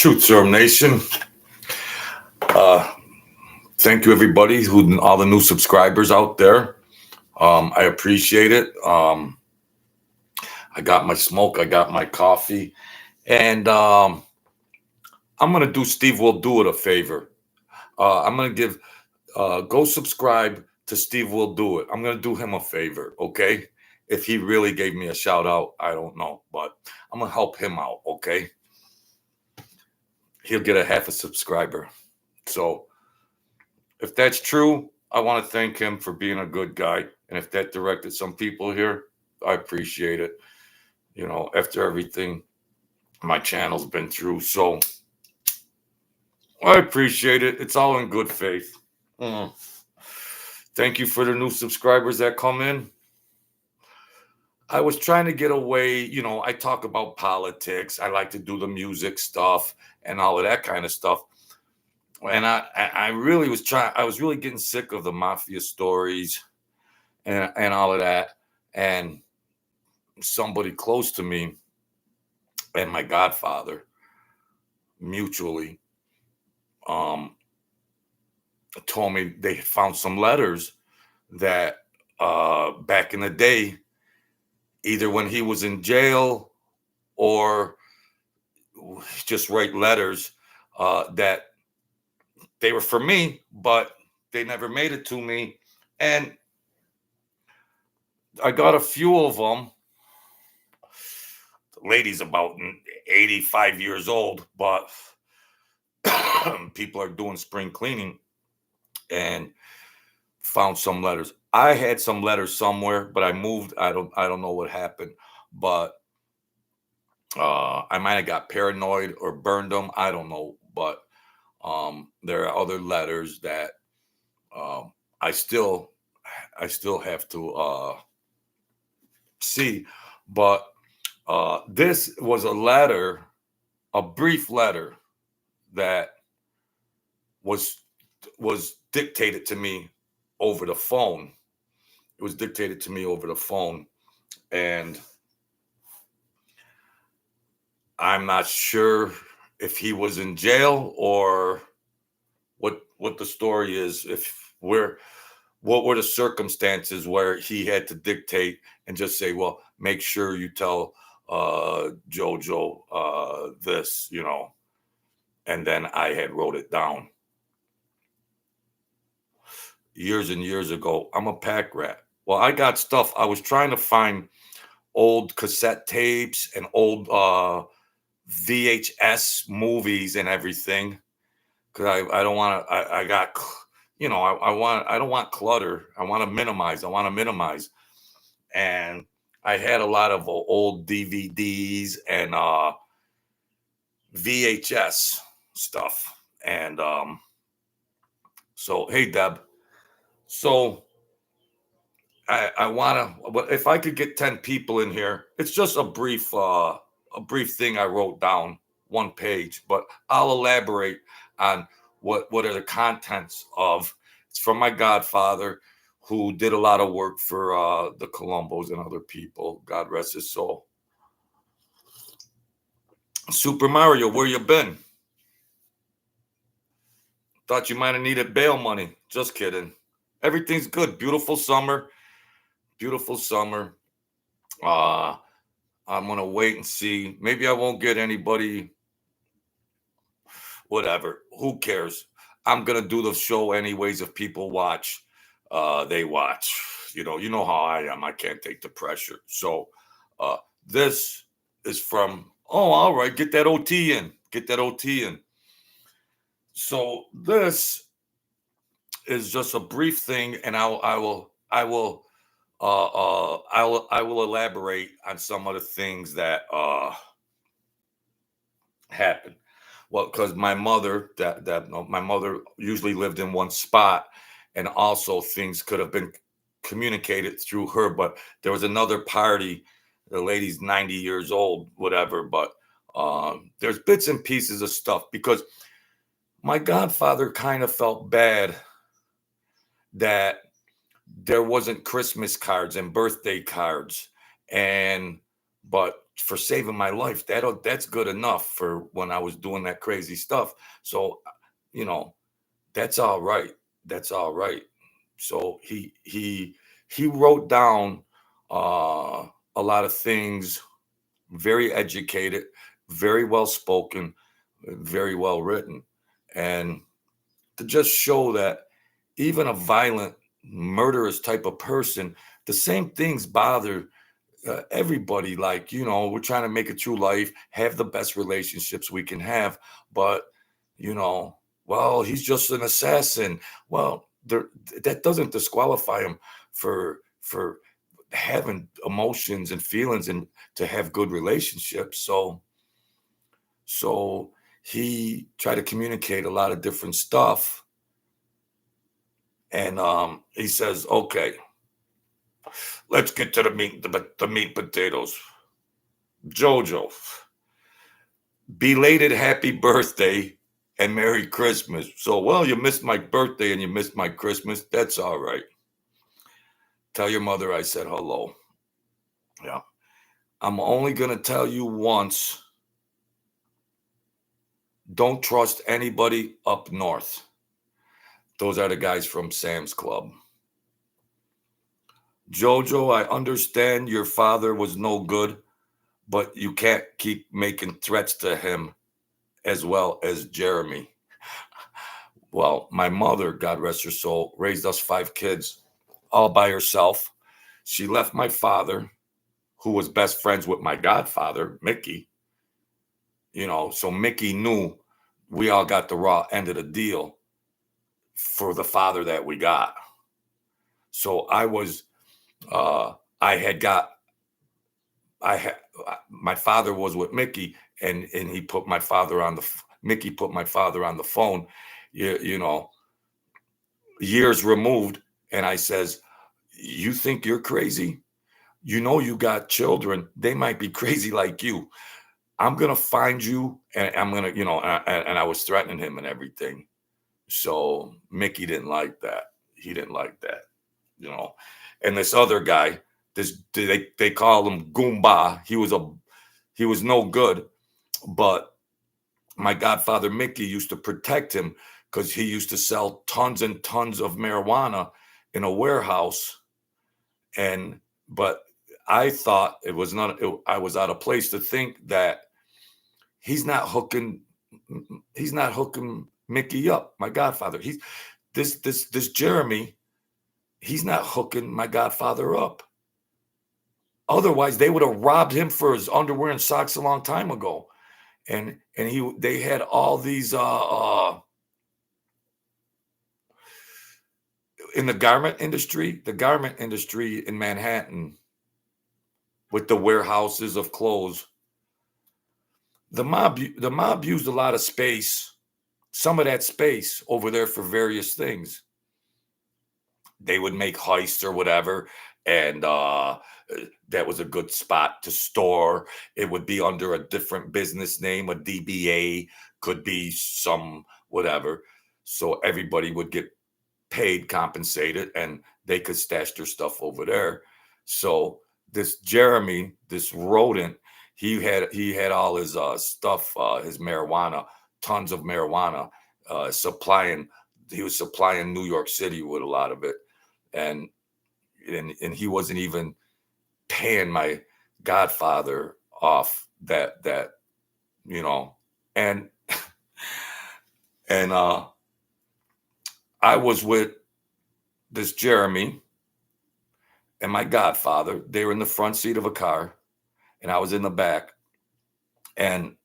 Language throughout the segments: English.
Truth Serum Nation. Uh, Thank you, everybody, all the new subscribers out there. I appreciate it. I got my smoke, I got my coffee, and I'm gonna do Steve Will Do It a favor. I'm gonna go subscribe to Steve Will Do It. I'm gonna do him a favor, okay? If he really gave me a shout out, I don't know, but I'm gonna help him out, okay? He'll get a half a subscriber. So if that's true, I want to thank him for being a good guy. And if that directed some people here, I appreciate it. You know, after everything my channel's been through. So I appreciate it. It's all in good faith. Thank you for the new subscribers that come in. I was trying to get away, I talk about politics. I like to do the music stuff and all of that kind of stuff. And I really I was really getting sick of the Mafia stories and all of that. And somebody close to me and my godfather mutually told me they found some letters that back in the day, either when he was in jail or just write letters that they were for me, but they never made it to me. And I got a few of them. The lady's about 85 years old, but people are doing spring cleaning and found some letters. I had some letters somewhere, but I moved. I don't know what happened, but I might have got paranoid or burned them. I don't know, but there are other letters that I still have to see. But this was a letter, a brief letter that was dictated to me over the phone. It was dictated to me over the phone, and I'm not sure if he was in jail or what the story is. What were the circumstances where he had to dictate and just say, well, make sure you tell Jojo this, and then I had wrote it down years and years ago. I'm a pack rat. Well, I got stuff. I was trying to find old cassette tapes and old VHS movies and everything, because I don't want to. I got, I don't want clutter. I want to minimize. And I had a lot of old DVDs and VHS stuff. And so, hey, Deb. So I want to, if I could get 10 people in here, it's just a brief thing I wrote down, one page, but I'll elaborate on what are the contents of. It's from my godfather, who did a lot of work for the Colombos and other people. God rest his soul. Super Mario, where you been? Thought you might have needed bail money. Just kidding. Everything's good. Beautiful summer. I'm gonna wait and see. Maybe I won't get anybody. Whatever. Who cares? I'm gonna do the show anyways. If people watch, they watch. You know how I am. I can't take the pressure. So this is from. Oh, all right. Get that OT in. So this is just a brief thing, and I will elaborate on some of the things that happened. Well, because my mother usually lived in one spot, and also things could have been communicated through her. But there was another party. The lady's 90 years old, whatever. But there's bits and pieces of stuff, because my godfather kind of felt bad that there wasn't Christmas cards and birthday cards and but for saving my life, that's good enough for when I was doing that crazy stuff. So, you know, that's all right. That's all right. So he wrote down uh, a lot of things, very educated, very well spoken, very well written, and to just show that even a violent, murderous type of person, the same things bother everybody. Like, we're trying to make it through life, have the best relationships we can have, but you know well, he's just an assassin. Well, that doesn't disqualify him for having emotions and feelings and to have good relationships. So he tried to communicate a lot of different stuff, and he says, okay, let's get to the meat potatoes. Jojo, belated happy birthday and Merry Christmas. So, well, you missed my birthday and you missed my Christmas. That's all right. Tell your mother I said hello. Yeah. I'm only going to tell you once. Don't trust anybody up north. Those are the guys from Sam's Club. Jojo, I understand your father was no good, but you can't keep making threats to him as well as Jeremy. Well, my mother, God rest her soul, raised us 5 kids all by herself. She left my father, who was best friends with my godfather, Mickey. So Mickey knew we all got the raw end of the deal for the father that we got. So I had got, my father was with Mickey, and he put my father on Mickey put my father on the phone, you know, years removed. And I says, you think you're crazy? You got children. They might be crazy like you. I'm going to find you, and I'm going to, and I was threatening him and everything. So Mickey didn't like that. He didn't like that. And this other guy, they call him Goomba. He was no good, but my godfather Mickey used to protect him because he used to sell tons and tons of marijuana in a warehouse. But I thought I was out of place to think that he's not hooking Mickey up, my godfather. This Jeremy, he's not hooking my godfather up. Otherwise, they would have robbed him for his underwear and socks a long time ago. And they had all these in the garment industry in Manhattan, with the warehouses of clothes. The mob used a lot of space, some of that space over there for various things. They would make heists or whatever, and that was a good spot to store. It would be under a different business name, a DBA, could be some whatever. So everybody would get paid, compensated, and they could stash their stuff over there. So this Jeremy, this rodent, he had all his stuff, his marijuana, tons of marijuana, he was supplying New York City with a lot of it. And he wasn't even paying my godfather off that and and I was with this Jeremy and my godfather. They were in the front seat of a car and I was in the back, and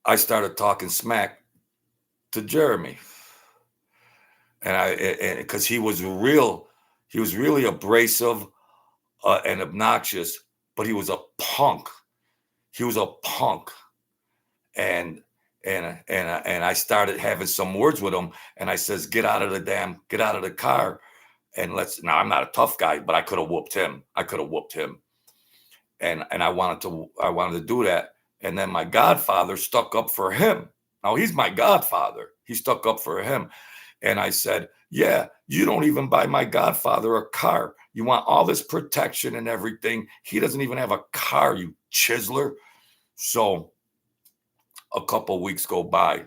I started talking smack to Jeremy. And because he was really abrasive and obnoxious, but he was a punk. And I started having some words with him, and I says, get out of the car, and now I'm not a tough guy, but I could have whooped him. And I wanted to do that. And then my godfather stuck up for him. Now he's my godfather. He stuck up for him. And I said, Yeah, you don't even buy my godfather a car. You want all this protection and everything. He doesn't even have a car, you chiseler. So a couple weeks go by.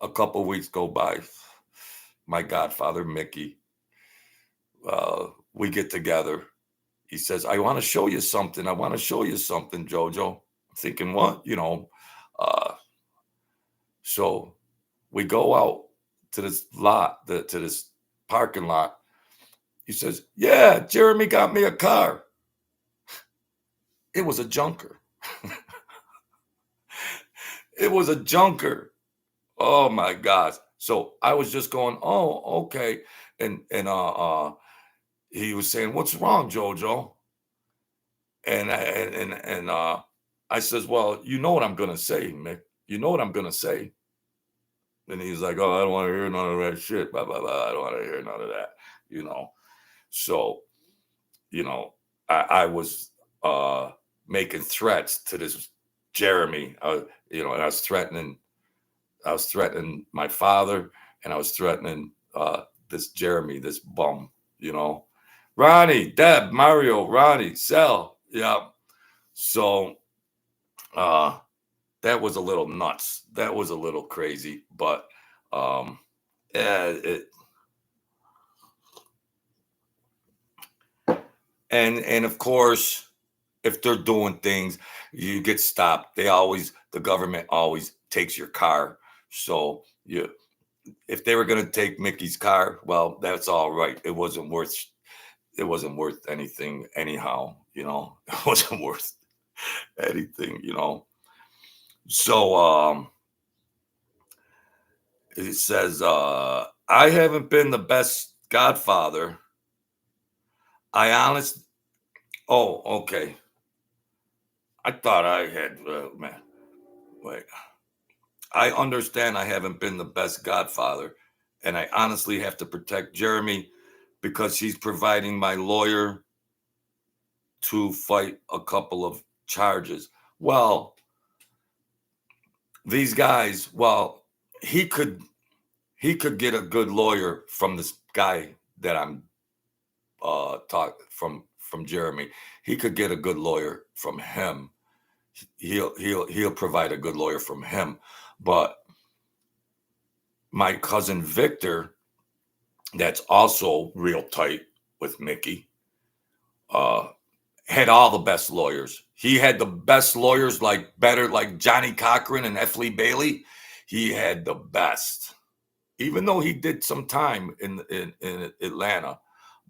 A couple weeks go by. My godfather, Mickey, we get together. He says, I want to show you something. I want to show you something, Jojo. I'm thinking, what? Uh, so we go out to this lot, to this parking lot. He says, yeah, Jeremy got me a car. It was a junker. It was a junker. Oh my gosh. So I was just going, oh, okay. And he was saying, what's wrong, Jojo? And I says, well, you know what I'm gonna say, Mick. You know what I'm gonna say. And he's like, oh, I don't want to hear none of that shit. Blah, blah, blah. I don't want to hear none of that, you know. So, you know, I was making threats to this Jeremy, and I was threatening my father, and I was threatening this Jeremy, this bum, you know. Ronnie, Deb, Mario, Ronnie, Sel. Yeah. So uh that was a little nuts. That was a little crazy, but um yeah, and of course, if they're doing things, you get stopped. The government always takes your car. So you if they were going to take Mickey's car, well, that's all right. It wasn't worth anything anyhow, It wasn't worth anything. So it says I haven't been the best godfather. I honest Oh, okay. I thought I had man. Wait. I understand I haven't been the best godfather, and I honestly have to protect Jeremy because he's providing my lawyer to fight a couple of charges. Well, these guys, well, he could he could get a good lawyer from this guy that I'm from Jeremy. He could get a good lawyer from him. He'll provide a good lawyer from him. But my cousin Victor, that's also real tight with Mickey, uh, had all the best lawyers. He had the best lawyers, like Johnny Cochran and F. Lee Bailey. He had the best, even though he did some time in Atlanta,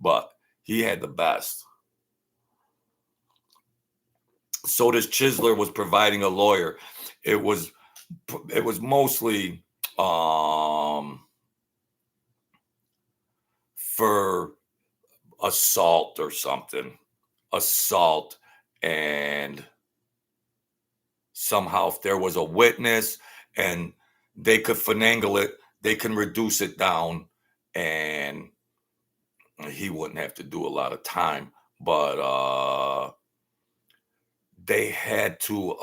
but he had the best. So this Chisler was providing a lawyer. It was mostly for assault or something. Assault, and somehow if there was a witness and they could finagle it, they can reduce it down, and he wouldn't have to do a lot of time. But they had to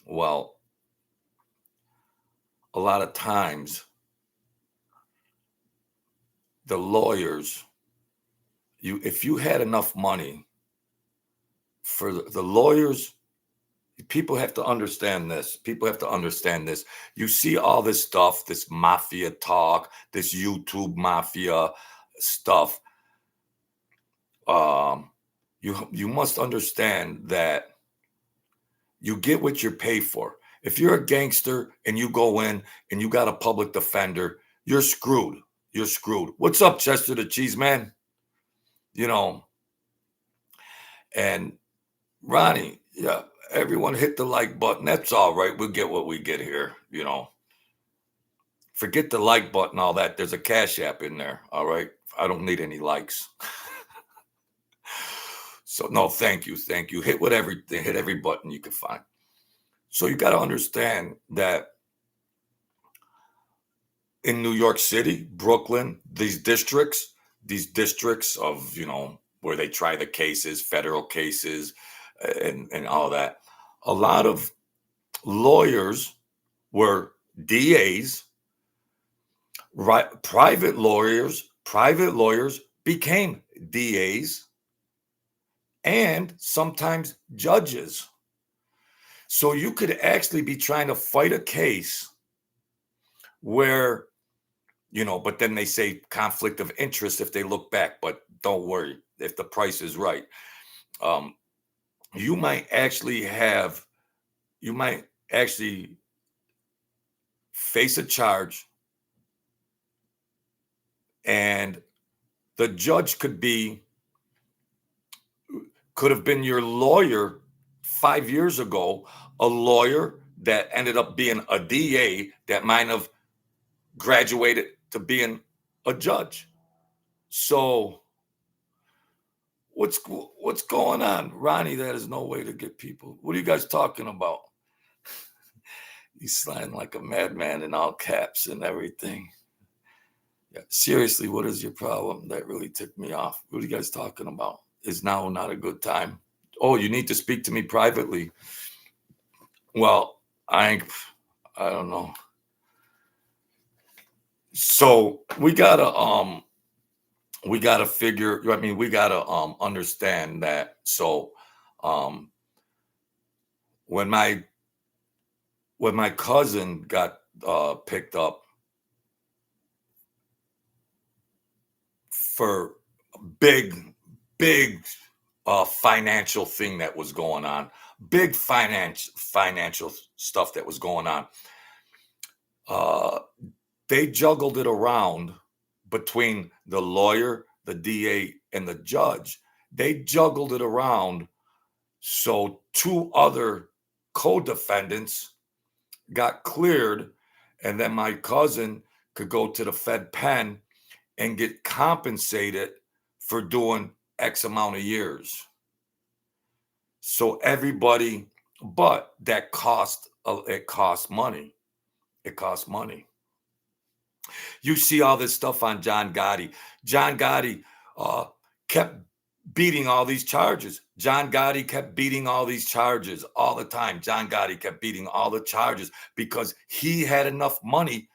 well, a lot of times the lawyers, if you had enough money for the lawyers, people have to understand this. People have to understand this. You see all this stuff, this mafia talk, this YouTube mafia stuff. Um, you must understand that you get what you pay for. If you're a gangster and you go in and you got a public defender, you're screwed. You're screwed. What's up, Chester the Cheese Man? You know, and Ronnie, yeah, everyone hit the like button. That's all right. We'll get what we get here. Forget the like button, all that. There's a Cash App in there. All right. I don't need any likes. So no, thank you. Thank you. Hit every button you can find. So you got to understand that in New York City, Brooklyn, these districts of, where they try the cases, federal cases, and all that, a lot of lawyers were DAs Right, private lawyers became DAs and sometimes judges. So you could actually be trying to fight a case where, but then they say conflict of interest if they look back, but don't worry, if the price is right. Um, you might actually have, you might actually face a charge, and the judge could have been your lawyer 5 years ago, a lawyer that ended up being a DA that might have graduated to being a judge. So what's going on, Ronnie? That is no way to get people. What are you guys talking about? He's sliding like a madman in all caps and everything. Yeah, seriously, what is your problem? That really ticked me off. What are you guys talking about? Is now not a good time? Oh, you need to speak to me privately. Well, I don't know. So we gotta figure. I mean, we gotta understand that. So um when my cousin got picked up for a big financial thing that was going on, big financial stuff that was going on. Uh, they juggled it around between the lawyer, the DA, and the judge. They juggled it around so two other co-defendants got cleared, and then my cousin could go to the Fed pen and get compensated for doing X amount of years. So everybody, but that it cost money. It costs money. You see all this stuff on John Gotti. John Gotti kept beating all these charges. John Gotti kept beating all these charges all the time. John Gotti kept beating all the charges because he had enough money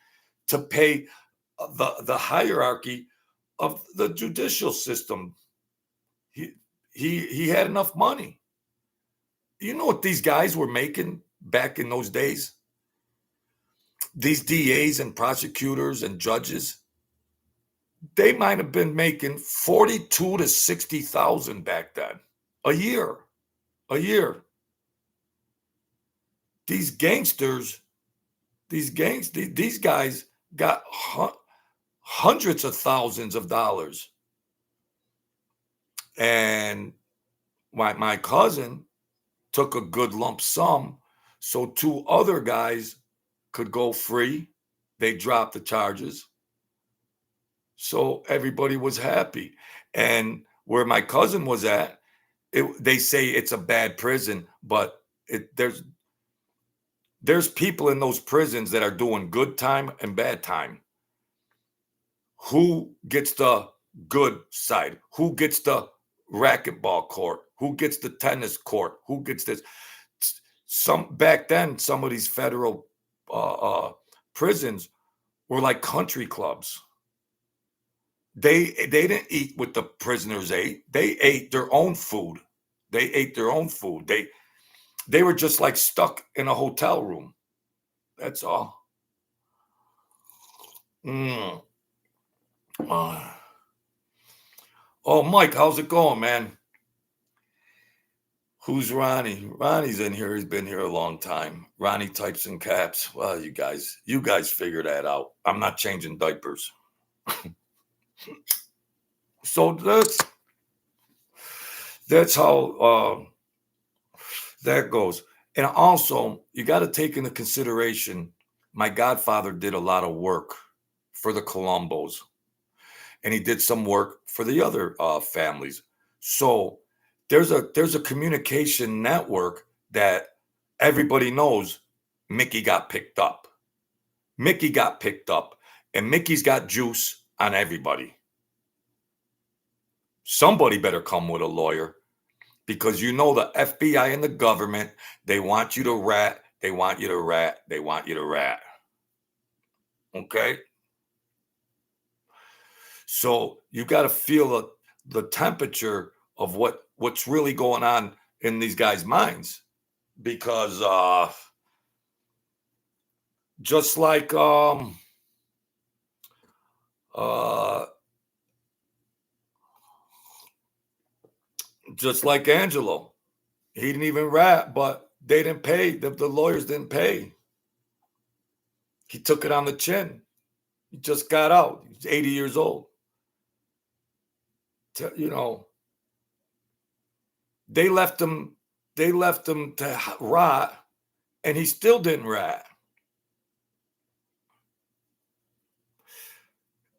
to pay the hierarchy of the judicial system. He had enough money. You know what these guys were making back in those days? These DAs and prosecutors and judges, they might have been making 42 to 60,000 back then. A year. A year. These gangsters, these guys got hundreds of thousands of dollars. And my cousin took a good lump sum, so two other guys could go free. They dropped the charges. So everybody was happy. And where my cousin was at, they say it's a bad prison, but there's people in those prisons that are doing good time and bad time. Who gets the good side? Who gets the racquetball court? Who gets the tennis court? Who gets this? Back then, some of these federal prisons were like country clubs. They didn't eat what the prisoners ate. They ate their own food. They were just like stuck in a hotel room. That's all. Mm. Oh, Mike, how's it going, man? Who's Ronnie? Ronnie's in here. He's been here a long time. Ronnie types in caps. Well, you guys figure that out. I'm not changing diapers. So that's how that goes. And also, you got to take into consideration, my godfather did a lot of work for the Colombos, and he did some work for the other families. So there's a communication network that everybody knows. Mickey got picked up. And Mickey's got juice on everybody. Somebody better come with a lawyer, because the FBI and the government, they want you to rat. Okay? So you got to feel the temperature of what's really going on in these guys' minds, because just like uh just like Angelo, he didn't even rap, but they didn't pay. The lawyers didn't pay. He took it on the chin. He just got out. He's 80 years old. You know, they left him. They left him to rot, and he still didn't rat.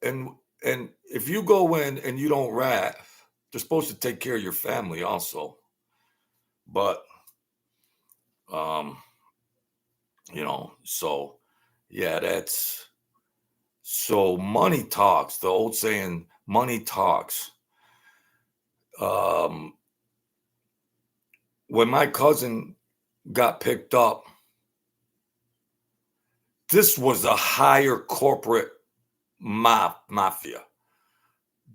And and if you go in and you don't rat, they're supposed to take care of your family also. But um, so yeah, that's so money talks. The old saying, money talks. Um, when my cousin got picked up, this was a higher corporate mafia.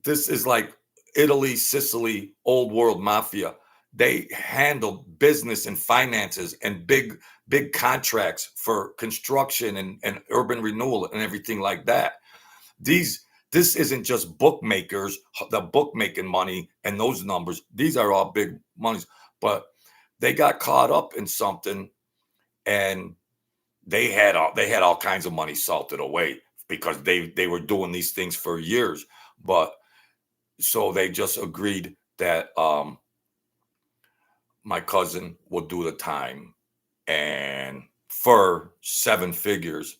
This is like Italy, Sicily, old world mafia. They handled business and finances and big contracts for construction and urban renewal and everything like that. This isn't just bookmakers, the bookmaking money and those numbers. These are all big monies, but they got caught up in something, and they had all kinds of money salted away because they were doing these things for years. But so they just agreed that my cousin will do the time, and for 7 figures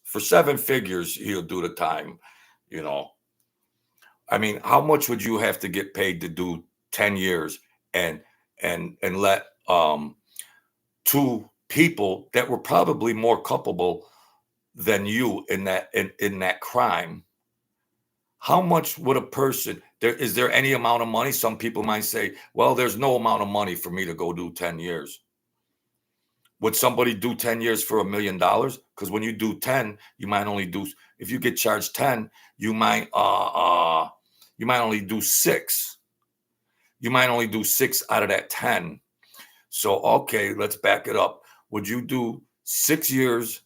he'll do the time. you know I mean, how much would you have to get paid to do 10 years and and let two people that were probably more culpable than you in that crime? How much would a person there is there any amount of money? Some people might say, well, there's no amount of money for me to go do 10 years. Would somebody do 10 years for $1 million? Because when you do 10, you might only do, if you get charged 10, you might only do six. You might only do six out of that 10. So, okay, let's back it up. Would you do 6 years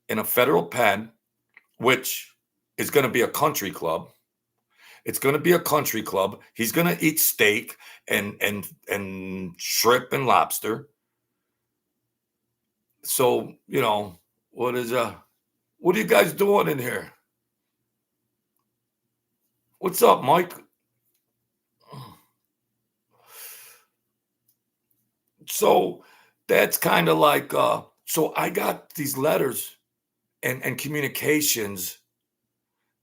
in a federal pen, which is going to be a country club? It's going to be a country club. He's going to eat steak and shrimp and lobster. So, what are you guys doing in here? What's up, Mike? So that's kind of like so I got these letters and communications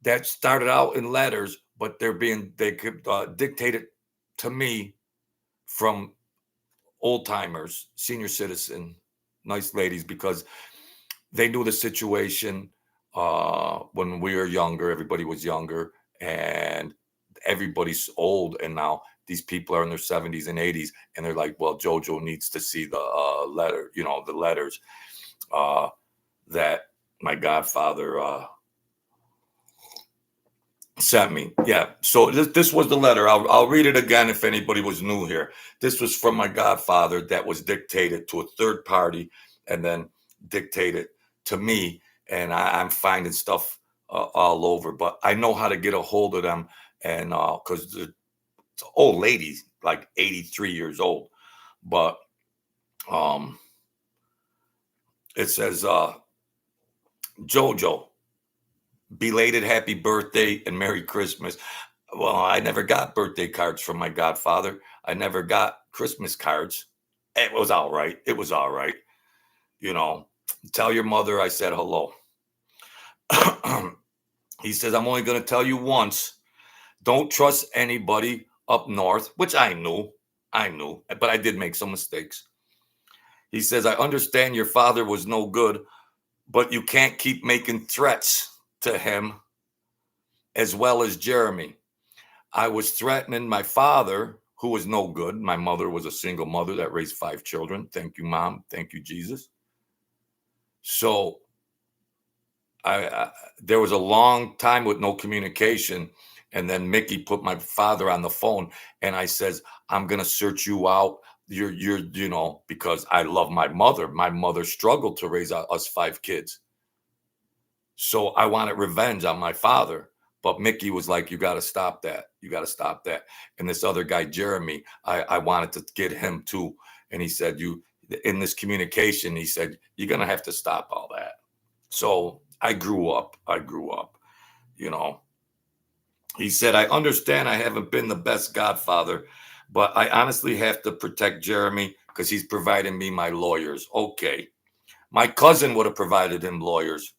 that started out in letters, but they could dictated to me from old timers, senior citizen, nice ladies, because they knew the situation when we were younger. Everybody was younger, and everybody's old, and now these people are in their 70s and 80s, and they're like, well, Jojo needs to see the letter, the letters that my godfather sent me. Yeah. So this was the letter. I'll read it again if anybody was new here. This was from my godfather that was dictated to a third party and then dictated to me. And I'm finding stuff all over, but I know how to get a hold of them. And because it's old ladies, like 83 years old. But it says, Jojo, belated happy birthday and Merry Christmas. Well, I never got birthday cards from my godfather. I never got Christmas cards. It was all right. It was all right. Tell your mother I said hello. He says, I'm only going to tell you once. Don't trust anybody up north, which I knew, but I did make some mistakes. He says, I understand your father was no good, but you can't keep making threats to him as well as Jeremy. I was threatening my father, who was no good. My mother was a single mother that raised 5 children. Thank you, Mom. Thank you, Jesus. So there was a long time with no communication. And then Mickey put my father on the phone, and I says, "I'm gonna search you out. Because I love my mother. My mother struggled to raise us 5 kids. So I wanted revenge on my father." But Mickey was like, "You got to stop that. You got to stop that." And this other guy, Jeremy, I wanted to get him too. And he said, in this communication, he said, "You're going to have to stop all that." So I grew up. You know, he said, "I understand I haven't been the best godfather, but I honestly have to protect Jeremy because he's providing me my lawyers." Okay. My cousin would have provided him lawyers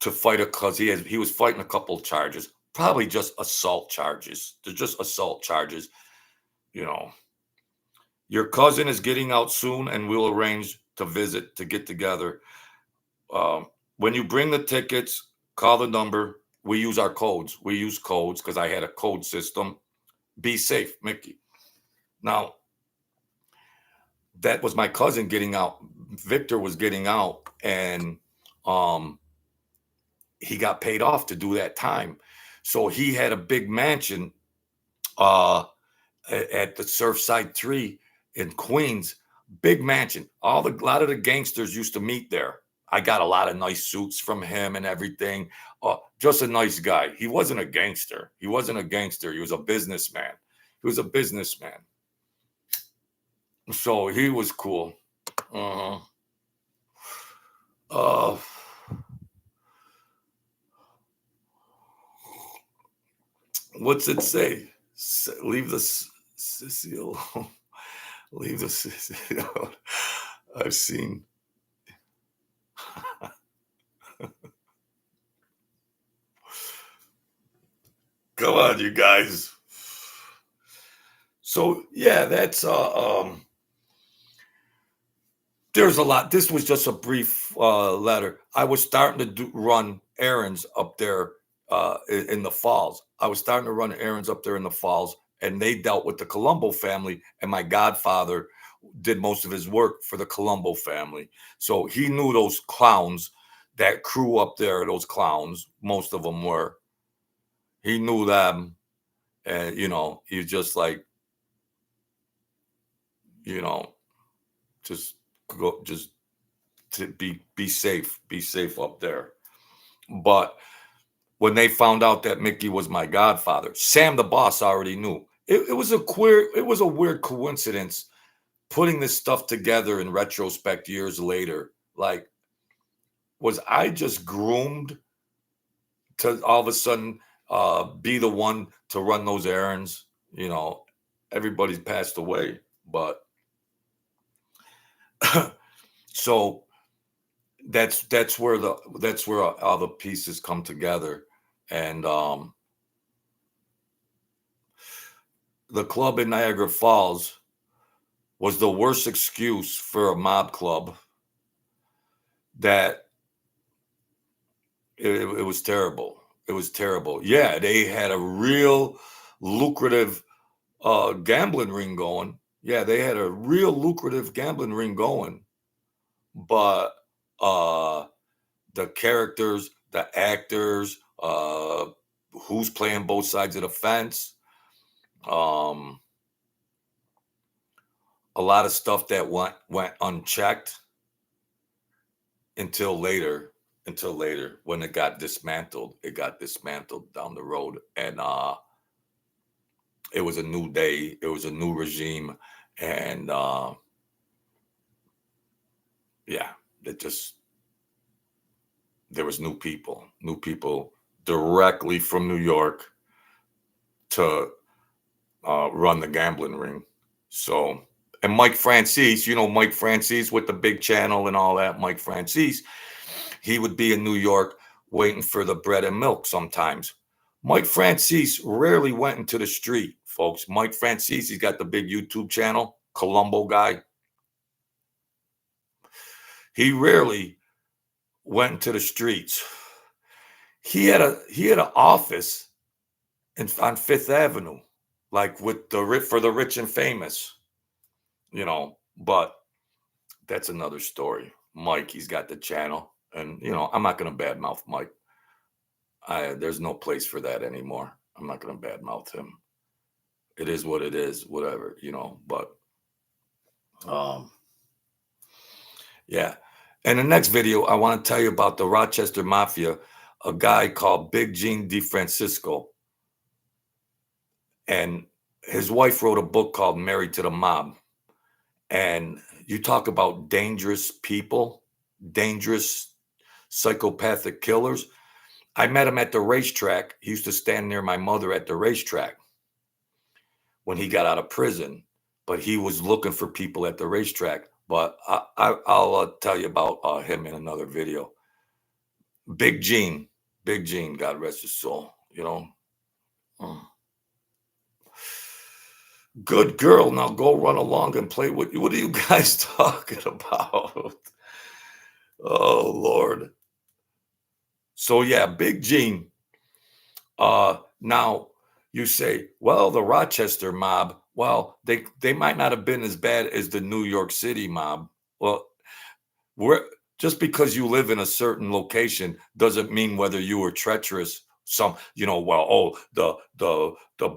to fight because he was fighting a couple of charges, probably just assault charges. They're just assault charges. You know, your cousin is getting out soon, and we'll arrange to visit to get together. When you bring the tickets, call the number. We use our codes. We use codes because I had a code system. Be safe, Mickey. Now, that was my cousin getting out. Victor was getting out, and um, he got paid off to do that time. So he had a big mansion uh, at the Surfside 3 in Queens. Big mansion. A lot of the gangsters used to meet there. I got a lot of nice suits from him and everything. Just a nice guy. He wasn't a gangster. He wasn't a gangster. He was a businessman. He was a businessman. So he was cool. Uh-huh. Uh, what's it say? Leave the sissy alone. Leave the sissy alone. I've seen. Come on, you guys. So yeah, that's there's a lot. This was just a brief letter. I was starting to run errands up there in the falls. I was starting to run errands up there in the falls, and they dealt with the Colombo family, and my godfather did most of his work for the Colombo family. So he knew those clowns, that crew up there, those clowns, most of them were. He knew them, and he just like, you know, just just to be safe up there. But when they found out that Mickey was my godfather, Sam the boss already knew. It was a weird coincidence putting this stuff together in retrospect years later. Like, was I just groomed to all of a sudden be the one to run those errands? Everybody's passed away, but so that's where all the pieces come together. And the club in Niagara Falls was the worst excuse for a mob club. That it was terrible. It was terrible. Yeah, they had a real lucrative gambling ring going. Yeah, they had a real lucrative gambling ring going. But the characters, the actors, who's playing both sides of the fence, um, a lot of stuff that went unchecked until later. When it got dismantled. It got dismantled down the road, and it was a new day. It was a new regime, and yeah, it just there was new people directly from New York to run the gambling ring. So, and Mike Franzese, Mike Franzese with the big channel and all that. Mike Franzese, he would be in New York waiting for the bread and milk sometimes. Mike Franzese rarely went into the street, folks. Mike Franzese, he's got the big YouTube channel, Colombo guy. He rarely went into the streets. He had an office on Fifth Avenue, like with for the rich and famous, But that's another story. Mike, he's got the channel, and I'm not going to badmouth Mike. There's no place for that anymore. I'm not gonna badmouth him. It is what it is, whatever, But um, yeah. And the next video, I want to tell you about the Rochester Mafia, a guy called Big Gene DeFrancisco, and his wife wrote a book called Married to the Mob. And you talk about dangerous people, dangerous psychopathic killers. I met him at the racetrack. He used to stand near my mother at the racetrack when he got out of prison, but he was looking for people at the racetrack. But I'll tell you about him in another video. Big Gene, Big Gene, God rest his soul. Mm. Good girl. Now go run along and play with you. What are you guys talking about? Oh Lord. So yeah, Big Gene. Now you say, well, the Rochester mob. Well, they might not have been as bad as the New York City mob. Well, we're just because you live in a certain location doesn't mean whether you were treacherous. The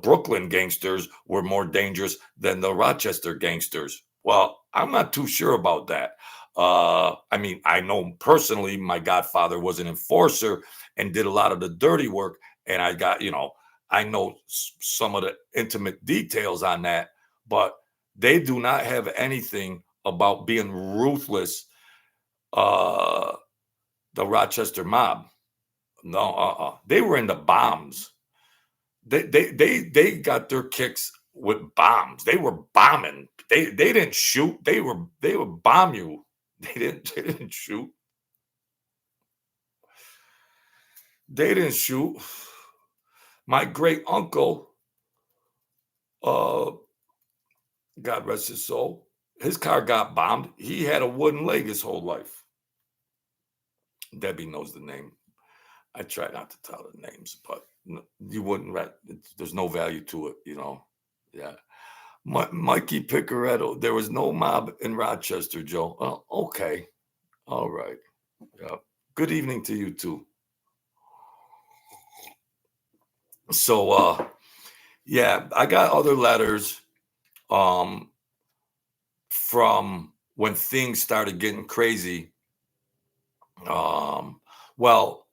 Brooklyn gangsters were more dangerous than the Rochester gangsters. Well, I'm not too sure about that. I mean, I know personally my godfather was an enforcer and did a lot of the dirty work, and I know some of the intimate details on that, but they do not have anything about being ruthless. uh the Rochester mob. No, they were into bombs. They got their kicks with bombs. They were bombing. They didn't shoot. They would bomb you. They didn't shoot. They didn't shoot. My great uncle, uh, God rest his soul, his car got bombed. He had a wooden leg his whole life. Debbie knows the name. I try not to tell the names, but you wouldn't. There's no value to it. Yeah. Mikey Picaretto. There was no mob in Rochester, Joe. Oh, okay. All right. Yeah. Good evening to you too. So, yeah, I got other letters from when things started getting crazy. Well,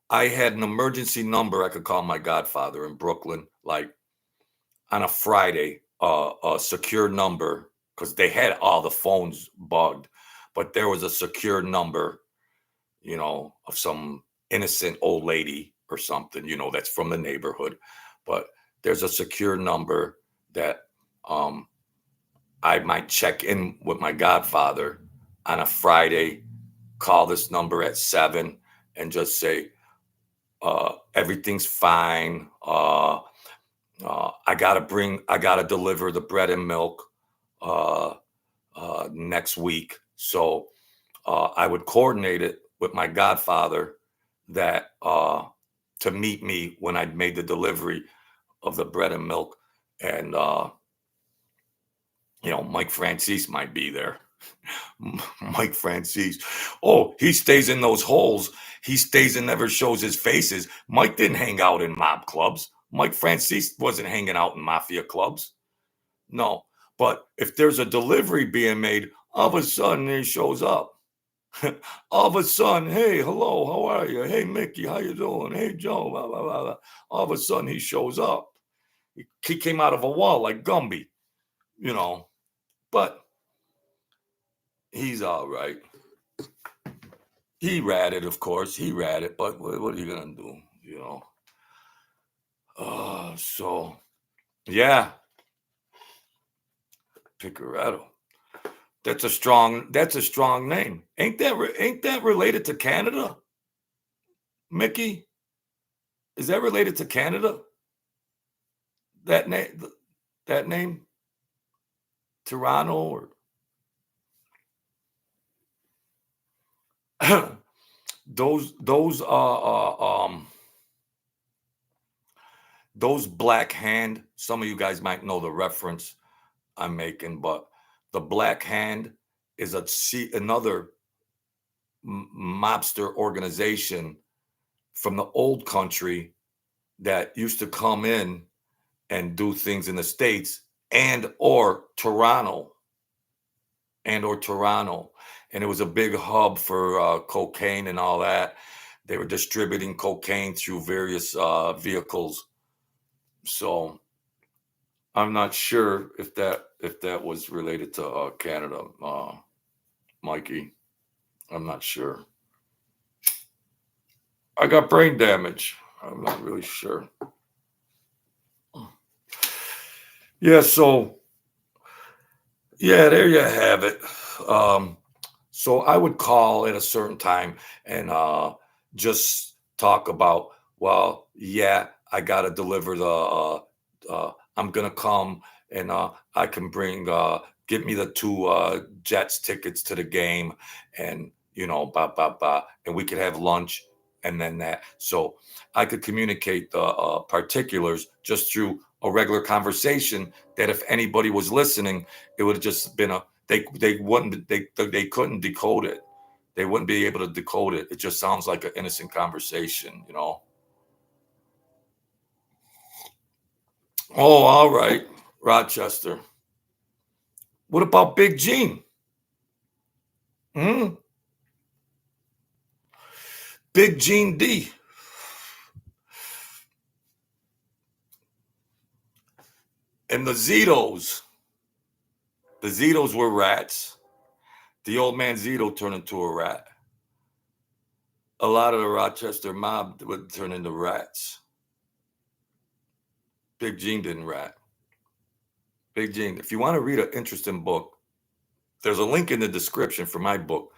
I had an emergency number I could call my godfather in Brooklyn, like on a Friday, a secure number, because they had all the phones bugged, but there was a secure number, of some innocent old lady or something, that's from the neighborhood. But there's a secure number that I might check in with my godfather on a Friday, call this number at 7 and just say, everything's fine. I gotta deliver the bread and milk uh, next week. So I would coordinate it with my godfather that to meet me when I made the delivery of the bread and milk. And Mike Franzese might be there. Mike Franzese. Oh, he stays in those holes. He stays and never shows his faces. Mike didn't hang out in mob clubs. Mike Franzese wasn't hanging out in mafia clubs. No. But if there's a delivery being made, all of a sudden he shows up. All of a sudden, hey, hello, how are you? Hey, Mickey, how you doing? Hey, Joe, blah, blah, blah, blah. All of a sudden he shows up. He came out of a wall like Gumby, but he's all right. He ratted, of course. He ratted, but what are you gonna do? So yeah, Picaretto. That's a strong name. Ain't that related to Canada? Mickey, is that related to Canada? That name, Toronto, or those Black Hand. Some of you guys might know the reference I'm making, but the Black Hand is another mobster organization from the old country that used to come in and do things in the States and or Toronto and it was a big hub for cocaine and all that. They were distributing cocaine through various vehicles. So I'm not sure if that was related to Canada, Mikey. I'm not sure. I got brain damage. I'm not really sure. Yeah, so yeah, there you have it. Um, so I would call at a certain time and just talk about, well, yeah, I got to deliver I'm going to come and I can get me the two Jets tickets to the game and, blah, blah, blah. And we could have lunch and then that. So I could communicate the particulars just through a regular conversation that if anybody was listening, it would have just been they couldn't decode it. They wouldn't be able to decode it. It just sounds like an innocent conversation. Oh, all right, Rochester. What about Big Gene? Hmm? Big Gene D. And the Zetos. The Zetos were rats. The old man Zito turned into a rat. A lot of the Rochester mob would turn into rats. Big Gene didn't rat. Big Gene. If you want to read an interesting book, there's a link in the description for my book.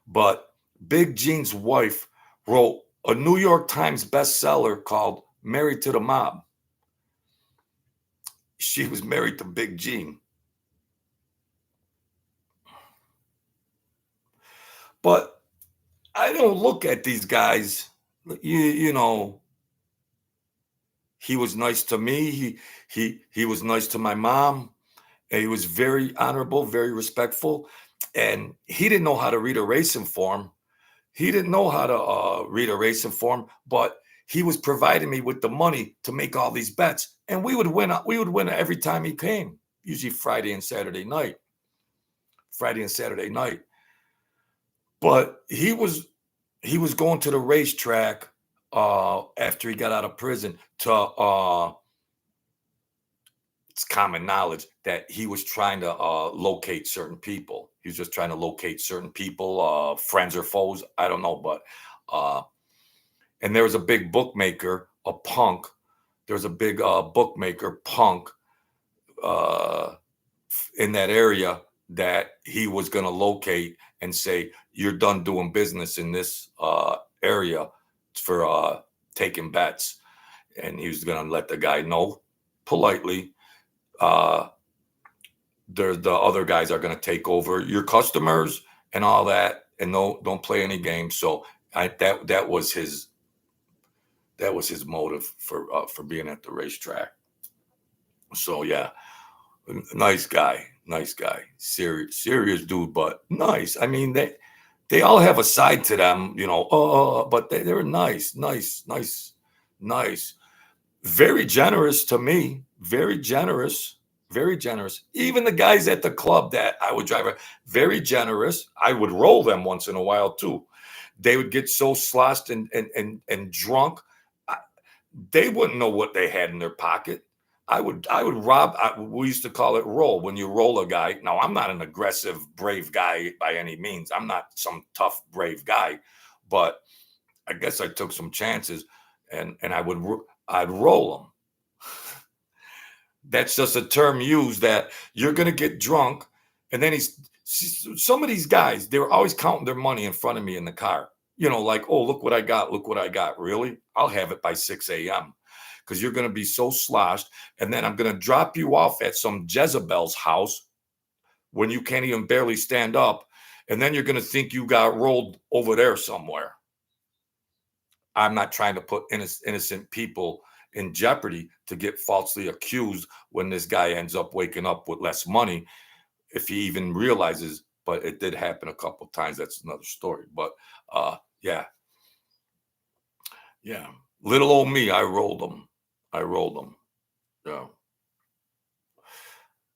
But Big Gene's wife wrote a New York Times bestseller called Married to the Mob. She was married to Big Gene. But I don't look at these guys, you know, he was nice to me. He was nice to my mom. And he was very honorable, very respectful. And he didn't know how to read a racing form. He didn't know how to read a racing form, but he was providing me with the money to make all these bets. And we would win. We would win every time he came, usually Friday and Saturday night. But he was going to the racetrack after he got out of prison to it's common knowledge that he was trying to locate certain people. He was just trying to locate certain people, friends or foes. I don't know, but and there was a big bookmaker, a punk. There was a big bookmaker, punk, uh, in that area that he was going to locate and say, "You're done doing business in this area for taking bets," and he was going to let the guy know politely. The other guys are going to take over your customers and all that, and no, don't play any games. So that was his motive for being at the racetrack. So yeah, nice guy, serious dude, but nice. I mean, they all have a side to them, but they were nice. Very generous to me. Very generous. Very generous. Even the guys at the club that I would drive, very generous. I would roll them once in a while too. They would get so sloshed and drunk, they wouldn't know what they had in their pocket. I would rob. We used to call it roll when you roll a guy. Now I'm not an aggressive, brave guy by any means. I'm not some tough, brave guy, but I guess I took some chances, and I'd roll them. That's just a term used that you're going to get drunk. And then some of these guys, they were always counting their money in front of me in the car. Like, oh, look what I got. Look what I got. Really? I'll have it by 6 a.m. because you're going to be so sloshed. And then I'm going to drop you off at some Jezebel's house when you can't even barely stand up. And then you're going to think you got rolled over there somewhere. I'm not trying to put innocent people in jeopardy to get falsely accused when this guy ends up waking up with less money, if he even realizes. But it did happen a couple of times. That's another story. But yeah, Yeah. Little old me, I rolled them. I rolled them. Yeah.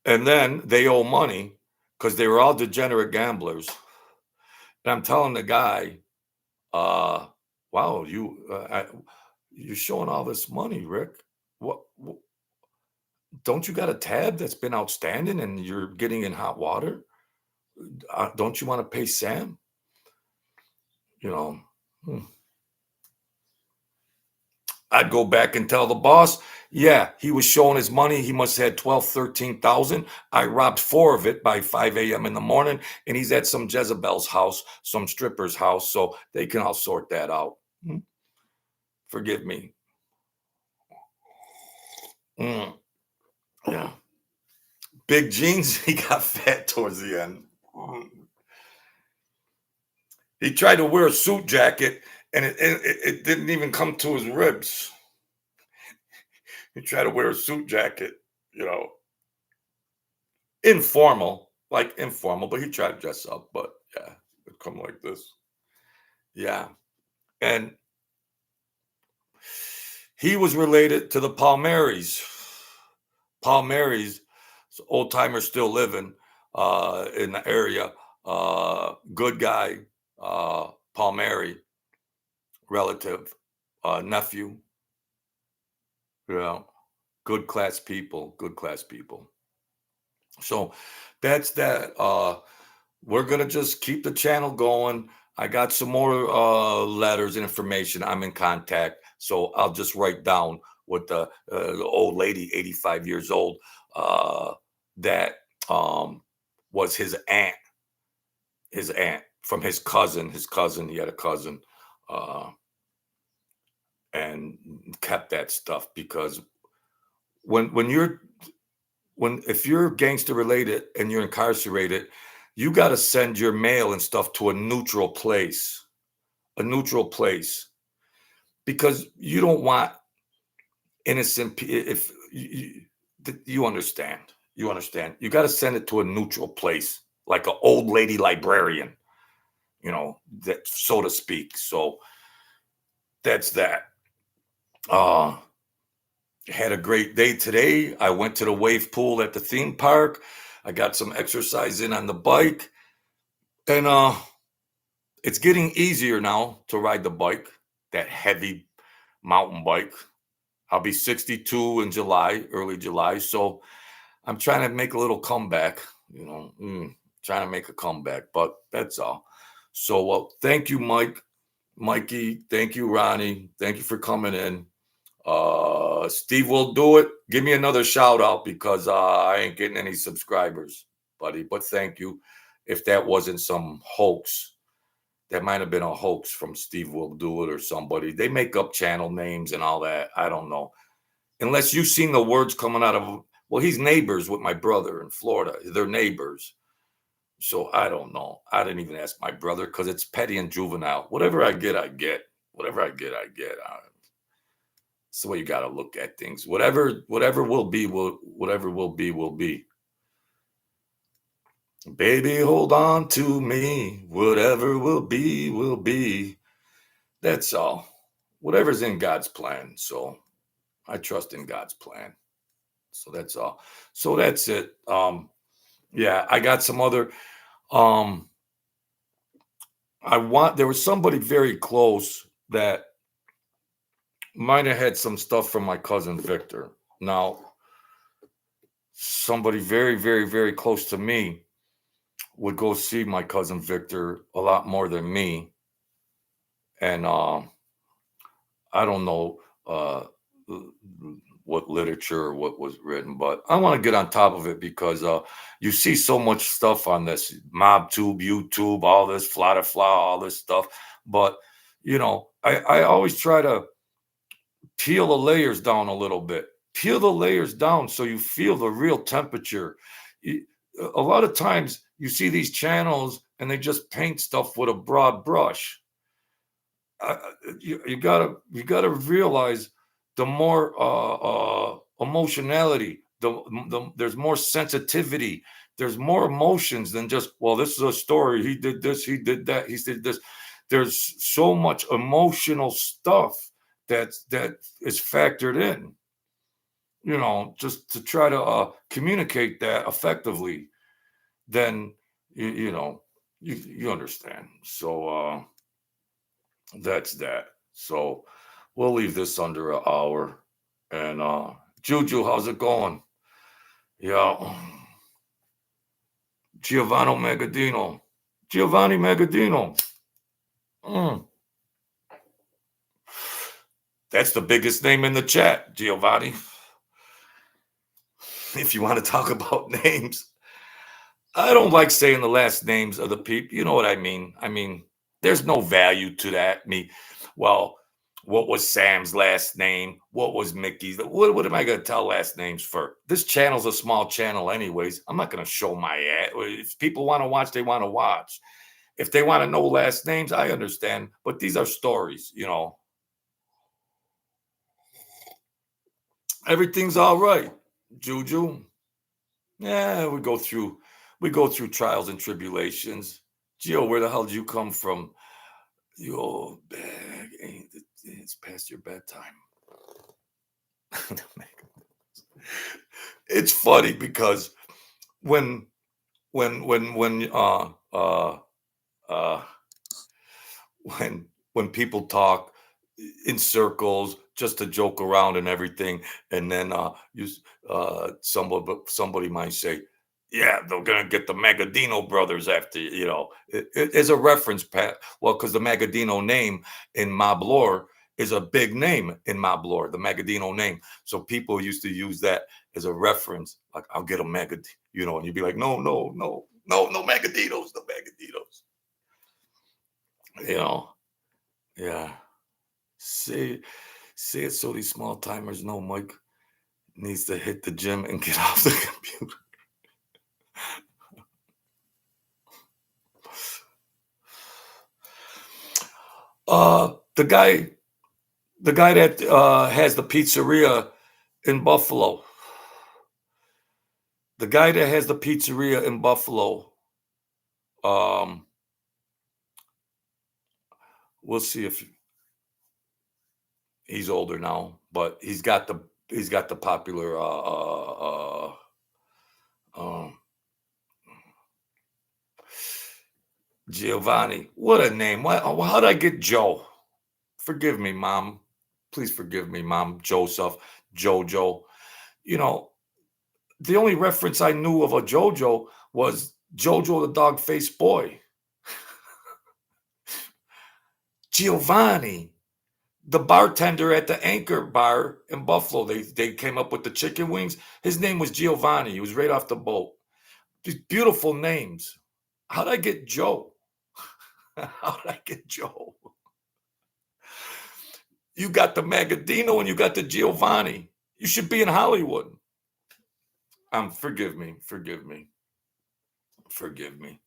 And then they owe money because they were all degenerate gamblers. And I'm telling the guy, uh, wow, you're showing all this money, Rick. What don't you got a tab that's been outstanding and you're getting in hot water? Don't you want to pay Sam? You know, hmm. I'd go back and tell the boss, yeah, he was showing his money. He must have had 12, 13,000. I robbed four of it by 5 a.m. in the morning, and he's at some Jezebel's house, some stripper's house, so they can all sort that out. Hmm. Forgive me. Mm, yeah. Big jeans, he got fat towards the end. Mm. He tried to wear a suit jacket, and it didn't even come to his ribs. He tried to wear a suit jacket, you know, informal, like informal, but he tried to dress up. But yeah, it come like this. Yeah, and he was related to the Palmieri's. Palmieri's, old timers still living in the area. Good guy, Palmieri relative, nephew. Yeah, good class people. Good class people. So that's that. We're gonna just keep the channel going. I got some more letters and information. I'm in contact, so I'll just write down what the old lady, 85 years old, uh, that was his aunt from his cousin. His cousin, he had a cousin, uh, and kept that stuff because when you're when if you're gangster related and you're incarcerated, you got to send your mail and stuff to a neutral place, because you don't want if you understand, you got to send it to a neutral place, like an old lady librarian, that, so to speak. So that's that. Uh, had a great day today. I went to the wave pool at the theme park. I got some exercise in on the bike, and it's getting easier now to ride the bike, that heavy mountain bike. I'll be 62 in July, early July. So I'm trying to make a little comeback, trying to make a comeback, but that's all. So, well, thank you, Mikey. Thank you, Ronnie. Thank you for coming in. Steve will do it. Give me another shout out because I ain't getting any subscribers, buddy. But thank you. If that wasn't some hoax, that might have been a hoax from Steve will do it or somebody. They make up channel names and all that. I don't know. Unless you've seen the words coming out of, well, he's neighbors with my brother in Florida. They're neighbors. So I don't know. I didn't even ask my brother because it's petty and juvenile. Whatever I get, I get. Whatever I get, I get. It's the way you got to look at things. Whatever will be, whatever will be, will be. Baby, hold on to me. Whatever will be, will be. That's all. Whatever's in God's plan. So I trust in God's plan. So that's all. So that's it. Yeah, I got some other. Um, there was somebody very close that might have had some stuff from my cousin Victor. Now, somebody very, very, very close to me would go see my cousin Victor a lot more than me. And I don't know what literature or what was written, but I want to get on top of it because you see so much stuff on this MobTube, YouTube, all this fly, all this stuff. But I always try to peel the layers down a little bit. Peel the layers down so you feel the real temperature. A lot of times you see these channels and they just paint stuff with a broad brush. You gotta realize the more emotionality, there's more sensitivity, there's more emotions than just, well, this is a story. He did this, he did that, he did this. There's so much emotional stuff that is factored in, just to try to communicate that effectively, then you understand. So that's that. So we'll leave this under an hour. And Juju, how's it going? Yeah. Giovanni Magadino. Mm. That's the biggest name in the chat, Giovanni. If you want to talk about names, I don't like saying the last names of the people. You know what I mean? I mean, there's no value to that. Well, what was Sam's last name? What was Mickey's? What am I going to tell last names for? This channel's a small channel, anyways. I'm not going to show my ad. If people want to watch, they want to watch. If they want to know last names, I understand. But these are stories, Everything's all right, Juju. Yeah, we go through trials and tribulations. Gio, where the hell did you come from? You old bag. It's past your bedtime. It's funny because when when uh when people talk in circles just to joke around and everything, and then somebody might say, yeah, they're gonna get the Magadino brothers after it as a reference, Pat. Well, because the Magadino name in mob lore is a big name in mob lore, the Magadino name. So people used to use that as a reference, like I'll get a Magad, and you'd be like, no, no, no, no, no Magadinos, no Magadinos, you know. Yeah. Say say it so these small timers know Mike needs to hit the gym and get off the computer. The guy that has the pizzeria in Buffalo. The guy that has the pizzeria in Buffalo. Um, we'll see if he's older now, but he's got the popular um, Giovanni. What a name! How did I get Joe? Forgive me, Mom. Please forgive me, Mom. Joseph, Jojo. You know, the only reference I knew of a JoJo was Jojo the dog faced boy. Giovanni, the bartender at the Anchor Bar in Buffalo, they came up with the chicken wings. His name was Giovanni. He was right off the boat. These beautiful names. How did I get Joe? How did I get Joe? You got the Magadino and you got the Giovanni. You should be in Hollywood. Forgive me, forgive me, forgive me.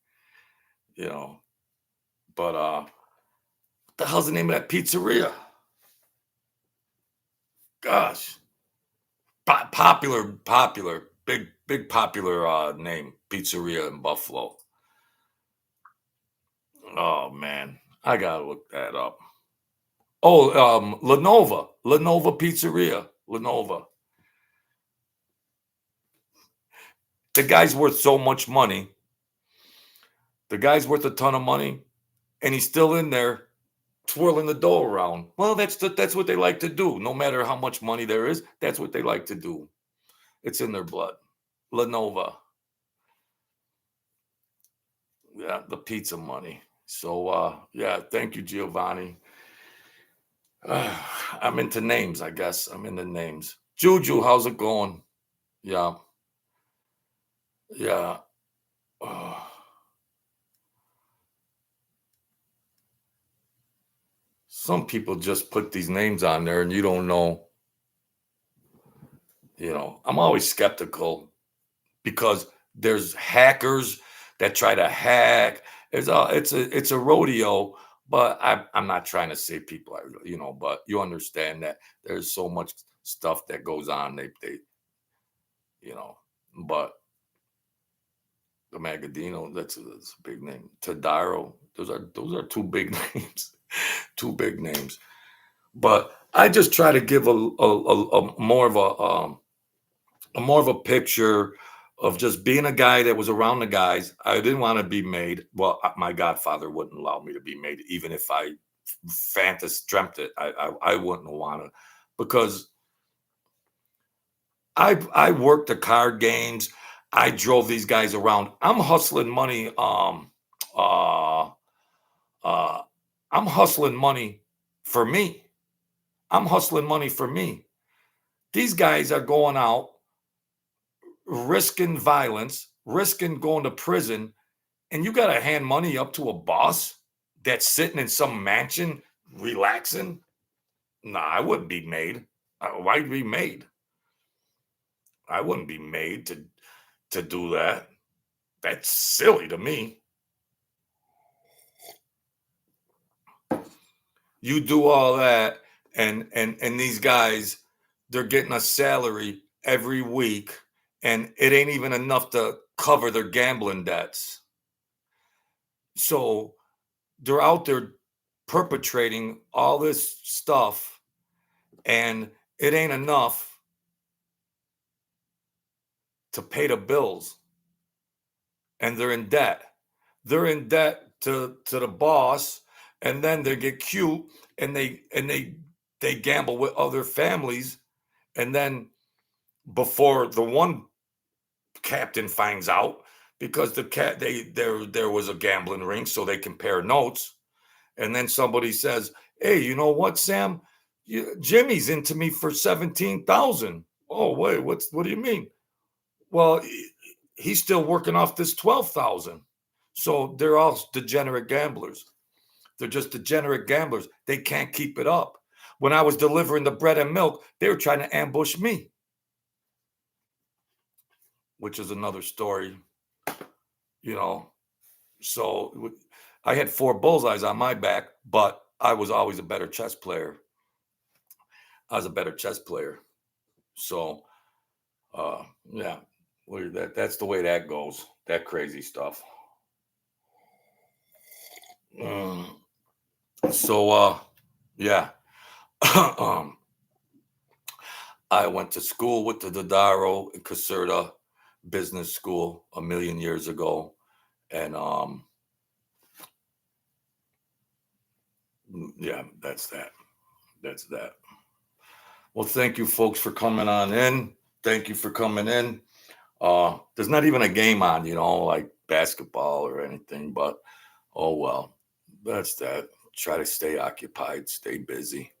You know, but what the hell's the name of that pizzeria? Gosh, popular, big popular name pizzeria in Buffalo. Oh man, I gotta look that up. Oh, Lenova Pizzeria, Lenova. The guy's worth so much money. The guy's worth a ton of money, and he's still in there twirling the dough around. Well, that's what they like to do. No matter how much money there is, that's what they like to do. It's in their blood. Lenova. Yeah, the pizza money. So yeah, thank you, Giovanni. I'm into names, I guess. I'm into names. Juju, how's it going? Yeah. Yeah. Some people just put these names on there and you don't know. I'm always skeptical because there's hackers that try to hack. It's a rodeo, but I'm not trying to say people are, but you understand that there's so much stuff that goes on. They but the Magadino, that's a big name. Tadaro, those are two big names. Two big names. But I just try to give a more of a more of a picture of just being a guy that was around the guys. I didn't want to be made. Well, my godfather wouldn't allow me to be made, even if I dreamt it. I wouldn't want to, because I worked the card games. I drove these guys around. I'm hustling money. Uh, uh, I'm hustling money for me. I'm hustling money for me. These guys are going out, risking violence, risking going to prison, and you got to hand money up to a boss that's sitting in some mansion relaxing. Nah, I wouldn't be made. Why'd be made? I wouldn't be made to do that. That's silly to me. You do all that, and these guys, they're getting a salary every week, and it ain't even enough to cover their gambling debts. So they're out there perpetrating all this stuff, and it ain't enough to pay the bills, and they're in debt. They're in debt to the boss, and then they get cute, and they gamble with other families, and then before the one captain finds out, because the cat they there was a gambling ring, so they compare notes, and then somebody says, "Hey, you know what, Sam? Jimmy's into me for 17,000." Oh, wait, what do you mean? Well, he's still working off this 12,000. So they're all degenerate gamblers. They're just degenerate gamblers. They can't keep it up. When I was delivering the bread and milk, they were trying to ambush me, which is another story, you know. So I had 4 bullseyes on my back, but I was always a better chess player. I was a better chess player. So yeah, that's the way that goes. That crazy stuff. Mm. So yeah. um I went to school with the Dodaro in Caserta Business School a million years ago. And yeah, that's that. That's that. Well, thank you folks for coming on in. Thank you for coming in. There's not even a game on, like basketball or anything, but oh well. That's that. Try to stay occupied, stay busy.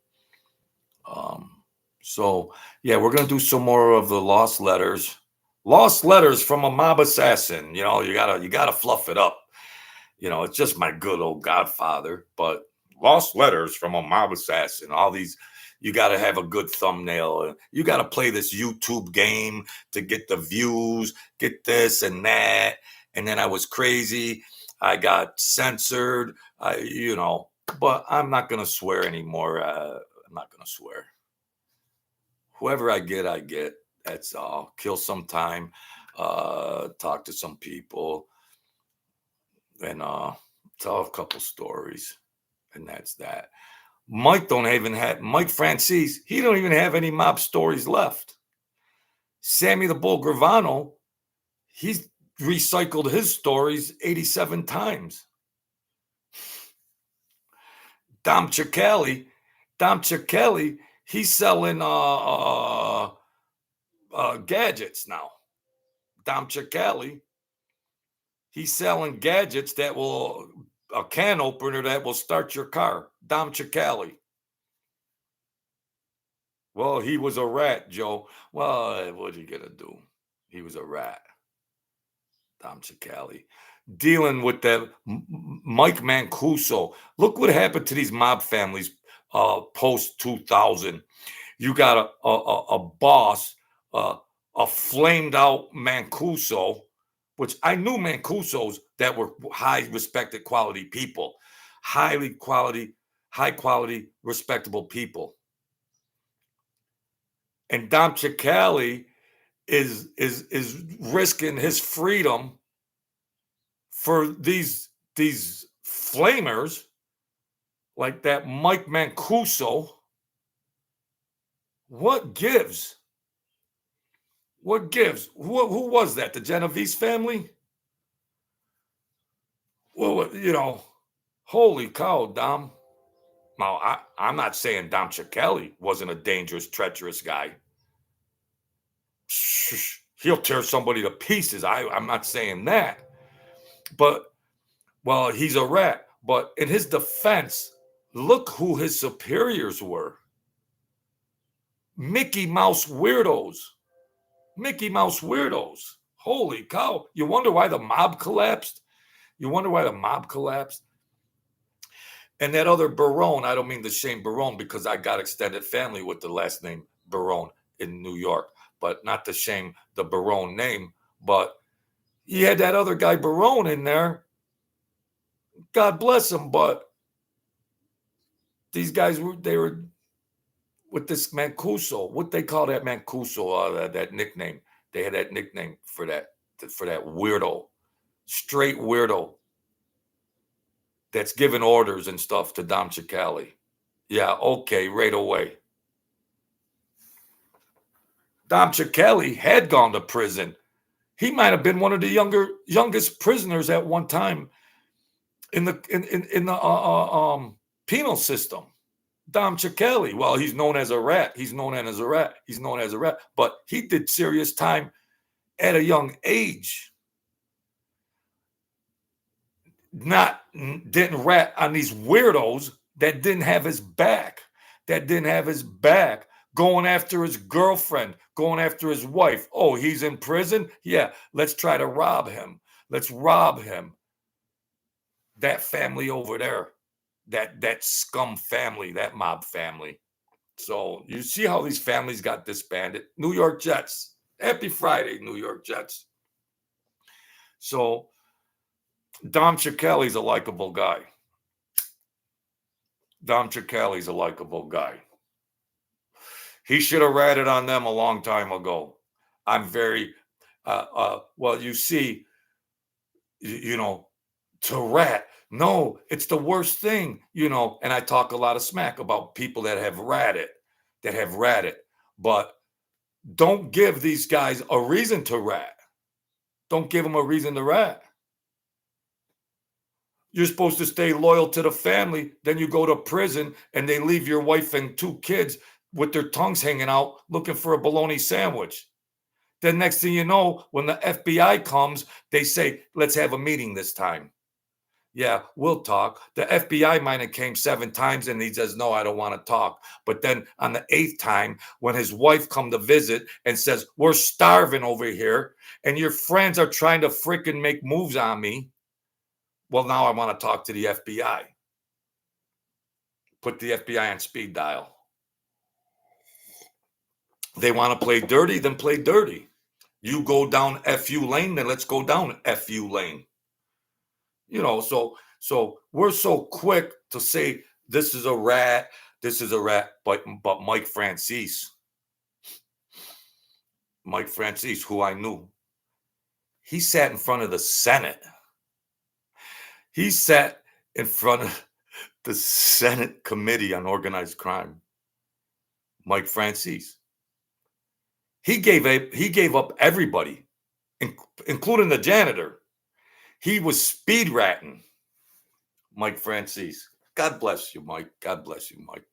Um, so yeah, we're gonna do some more of the lost letters. Lost letters from a mob assassin. You gotta fluff it up. It's just my good old godfather, but lost letters from a mob assassin. All these, you got to have a good thumbnail. You got to play this YouTube game to get the views, get this and that. And then I was crazy. I got censored. But I'm not going to swear anymore. I'm not going to swear. Whoever I get, I get. That's all. Kill some time. Talk to some people. And tell a couple stories, and that's that. Mike Franzese. He don't even have any mob stories left. Sammy the Bull Gravano, he's recycled his stories 87 times. Dom Cicale, he's selling gadgets now. Dom Cicale, he's selling gadgets that will a can opener that will start your car. Dom Cicale. Well, he was a rat, Joe. Well, what are you gonna do? He was a rat. Dom Cicale. Dealing with that Mike Mancuso. Look what happened to these mob families post 2000. You got a boss, uh, a flamed out Mancuso, which I knew Mancusos that were high respected quality people, high quality, respectable people. And Dom Cicale is risking his freedom for these flamers like that Mike Mancuso. What gives? What gives? Who was that? The Genovese family? Well, holy cow, Dom. Now, I'm not saying Dom Cicale wasn't a dangerous, treacherous guy. He'll tear somebody to pieces. I'm not saying that. But, well, he's a rat. But in his defense, look who his superiors were. Mickey Mouse weirdos. Mickey Mouse weirdos. Holy cow. You wonder why the mob collapsed? You wonder why the mob collapsed? And that other Barone, I don't mean to shame Barone because I got extended family with the last name Barone in New York, but not to shame the Barone name. But he had that other guy Barone in there. God bless him, but these guys they were with this Mancuso. What they call that Mancuso? That nickname. They had that nickname for that weirdo, straight weirdo that's giving orders and stuff to Dom Cicale. Yeah, okay, right away. Dom Cicale had gone to prison. He might have been one of the youngest prisoners at one time in the penal system. Dom Cicale. Well, he's known as a rat. But he did serious time at a young age. Didn't rat on these weirdos that didn't have his back. Going after his girlfriend, going after his wife. Oh, he's in prison? Yeah, let's try to rob him. Let's rob him. That family over there, that scum family, that mob family. So you see how these families got disbanded. New York Jets. Happy Friday, New York Jets. So Dom Cicale's a likable guy. He should have ratted on them a long time ago. I'm very, well, you see, to rat. No, it's the worst thing, and I talk a lot of smack about people that have ratted. But don't give these guys a reason to rat. Don't give them a reason to rat. You're supposed to stay loyal to the family. Then you go to prison and they leave your wife and 2 kids with their tongues hanging out looking for a bologna sandwich. Then next thing you know, when the FBI comes, they say, let's have a meeting this time. Yeah, we'll talk. The FBI might have came 7 times and he says, no, I don't want to talk. But then on the 8th time, when his wife come to visit and says, we're starving over here and your friends are trying to freaking make moves on me. Well, now I want to talk to the FBI. Put the FBI on speed dial. They want to play dirty, then play dirty. You go down FU lane, then let's go down FU lane. So we're so quick to say this is a rat, but Mike Franzese, who I knew, he sat in front of the Senate. He sat in front of the Senate Committee on Organized Crime. Mike Franzese. He gave up everybody, including the janitor. He was speed ratting. Mike Franzese. God bless you, Mike. God bless you, Mike.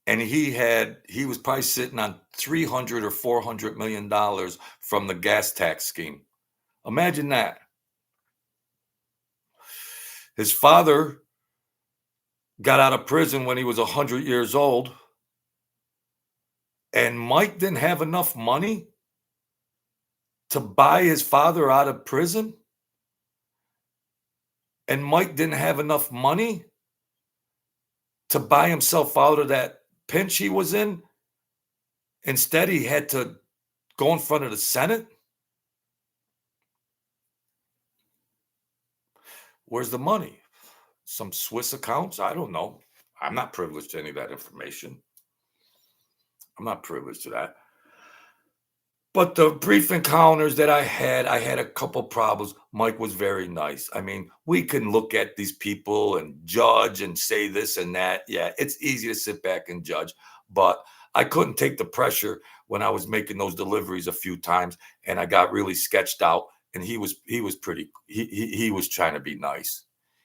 And he was probably sitting on $300 or $400 million from the gas tax scheme. Imagine that. His father got out of prison when he was 100 years old. And Mike didn't have enough money to buy his father out of prison. And Mike didn't have enough money to buy himself out of that pinch he was in. Instead, he had to go in front of the Senate. Where's the money? Some Swiss accounts? I don't know. I'm not privileged to any of that information. I'm not privileged to that. But the brief encounters that I had a couple problems. Mike was very nice. I mean, we can look at these people and judge and say this and that. Yeah, it's easy to sit back and judge, but I couldn't take the pressure when I was making those deliveries a few times, and I got really sketched out. And he was pretty. He was trying to be nice.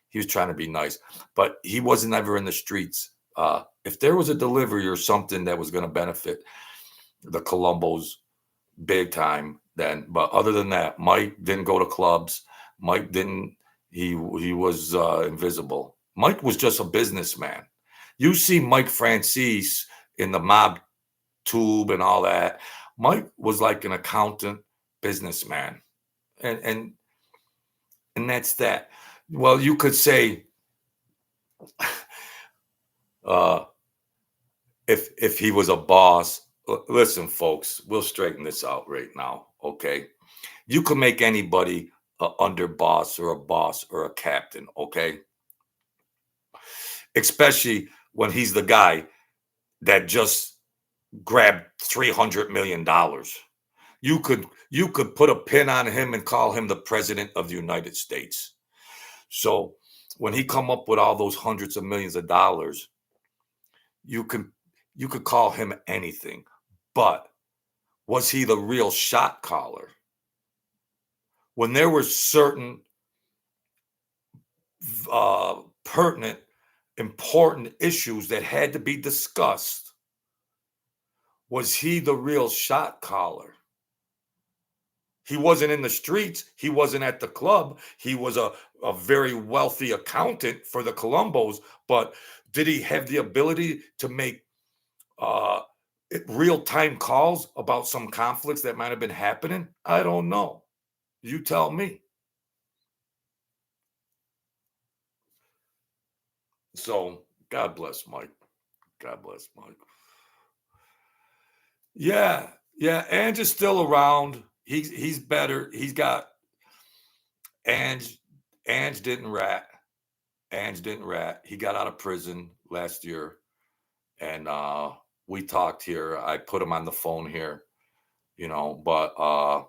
He was trying to be nice, but he wasn't ever in the streets. If there was a delivery or something that was going to benefit the Colombos big time then. But other than that, Mike didn't go to clubs. Mike didn't. He was invisible. Mike was just a businessman. You see Mike Franzese in the mob tube and all that. Mike was like an accountant businessman, and and that's that. Well, you could say uh, if he was a boss. Listen, folks, we'll straighten this out right now. Okay, you can make anybody a underboss or a boss or a captain, okay? Especially when he's the guy that just grabbed $300 million. You could put a pin on him and call him the president of the United States. So when he come up with all those hundreds of millions of dollars, you can you could call him anything. But was he the real shot caller? When there were certain pertinent, important issues that had to be discussed, was he the real shot caller? He wasn't in the streets. He wasn't at the club. He was a very wealthy accountant for the Colombos. But did he have the ability to make uh, real time calls about some conflicts that might have been happening? I don't know. You tell me. So God bless Mike. God bless Mike. Yeah, yeah. Ange is still around. He's better. He's got Ange. Ange didn't rat. Ange didn't rat. He got out of prison last year, and we talked here. I put him on the phone here, but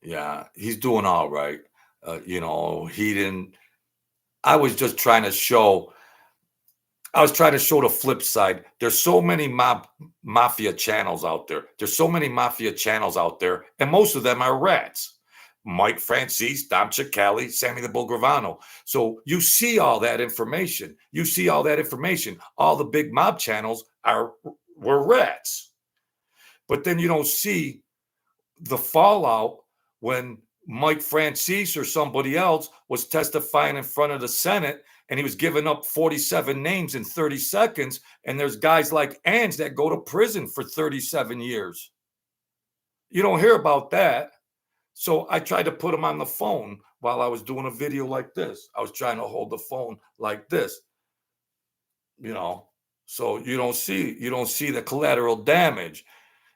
yeah, he's doing all right. He didn't. I was just trying to show. I was trying to show the flip side. There's so many mafia channels out there. There's so many mafia channels out there, and most of them are rats. Mike Franzese, Dom Cicale, Sammy the Bull Gravano. So you see all that information. You see all that information. All the big mob channels were rats. But then you don't see the fallout when Mike Franzese or somebody else was testifying in front of the Senate and he was giving up 47 names in 30 seconds. And there's guys like Ange that go to prison for 37 years. You don't hear about that. So I tried to put him on the phone while I was doing a video like this. I was trying to hold the phone like this, so you don't see the collateral damage.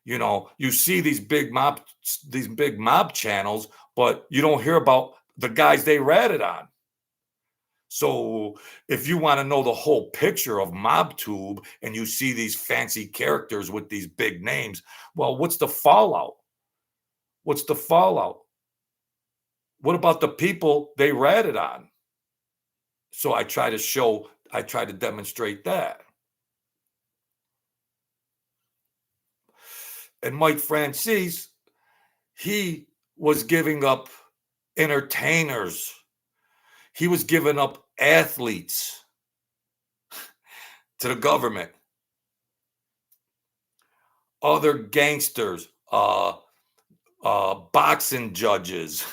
You see these big mob channels, but you don't hear about the guys they ratted on. So if you want to know the whole picture of MobTube and you see these fancy characters with these big names, well, what's the fallout? What's the fallout? What about the people they ratted on? So I try to demonstrate that. And Mike Franzese, he was giving up entertainers. He was giving up athletes to the government. Other gangsters, boxing judges,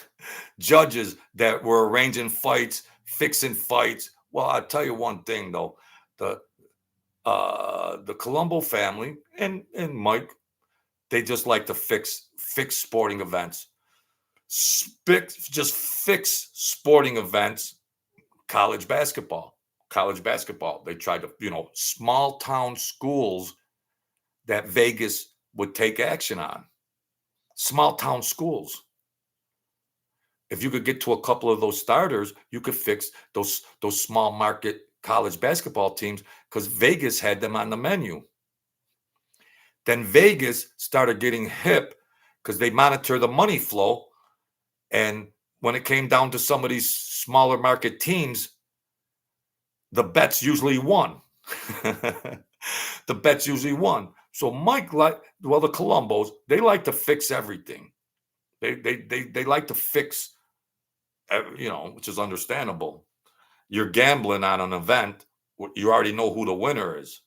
judges that were arranging fights, fixing fights. Well, I'll tell you one thing though, the Colombo family and Mike, they just like to fix sporting events. Just fix sporting events. College basketball. They tried to, small town schools that Vegas would take action on. Small town schools. If you could get to a couple of those starters, you could fix those small market college basketball teams because Vegas had them on the menu. Then Vegas started getting hip because they monitor the money flow. And when it came down to some of these smaller market teams, the bets usually won. The bets usually won. So Mike, the Colombos, they like to fix everything. They like to fix, which is understandable. You're gambling on an event, you already know who the winner is.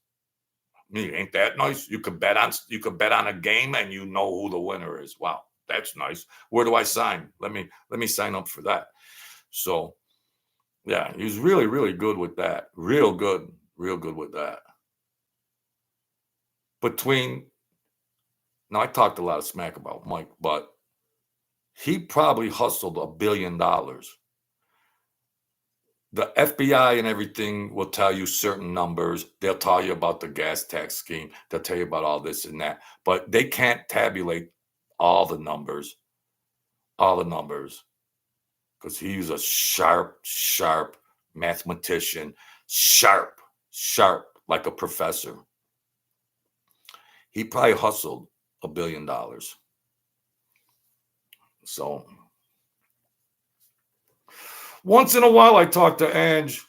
I mean, ain't that nice? You could bet on a game and you know who the winner is. Wow, that's nice. Where do I sign? Let me sign up for that. So yeah, he was really, really good with that. Real good with that. Now I talked a lot of smack about Mike, but he probably hustled $1 billion. The FBI and everything will tell you certain numbers. They'll tell you about the gas tax scheme. They'll tell you about all this and that, but they can't tabulate all the numbers, because he's a sharp mathematician, sharp like a professor. He probably hustled $1 billion. So once in a while, I talk to Ange,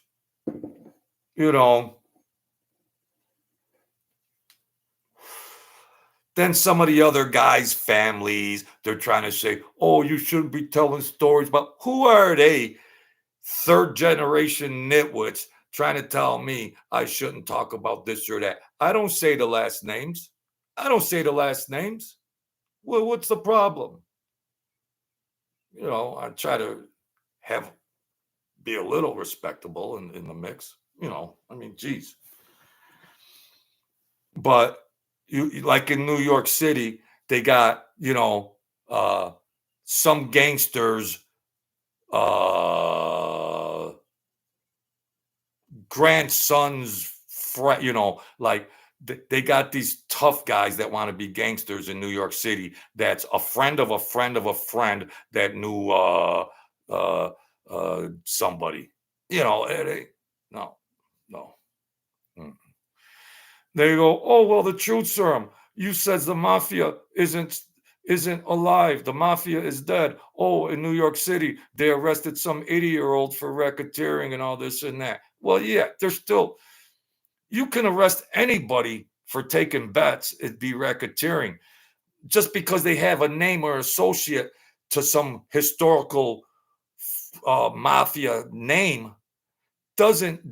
Then some of the other guys' families, they're trying to say, oh, you shouldn't be telling stories. But who are they? Third generation nitwits trying to tell me I shouldn't talk about this or that. I don't say the last names. Well, what's the problem? I try to be a little respectable in the mix. I mean, geez. But you like in New York City, they got some gangsters grandsons, like they got these tough guys that want to be gangsters in New York City. That's a friend of a friend of a friend that knew somebody. No. Mm. They go, oh well, the truth serum. You says the mafia isn't alive. The mafia is dead. Oh, in New York City, they arrested some 80-year-old for racketeering and all this and that. Well, yeah, you can arrest anybody for taking bets. It'd be racketeering. Just because they have a name or associate to some historical mafia name doesn't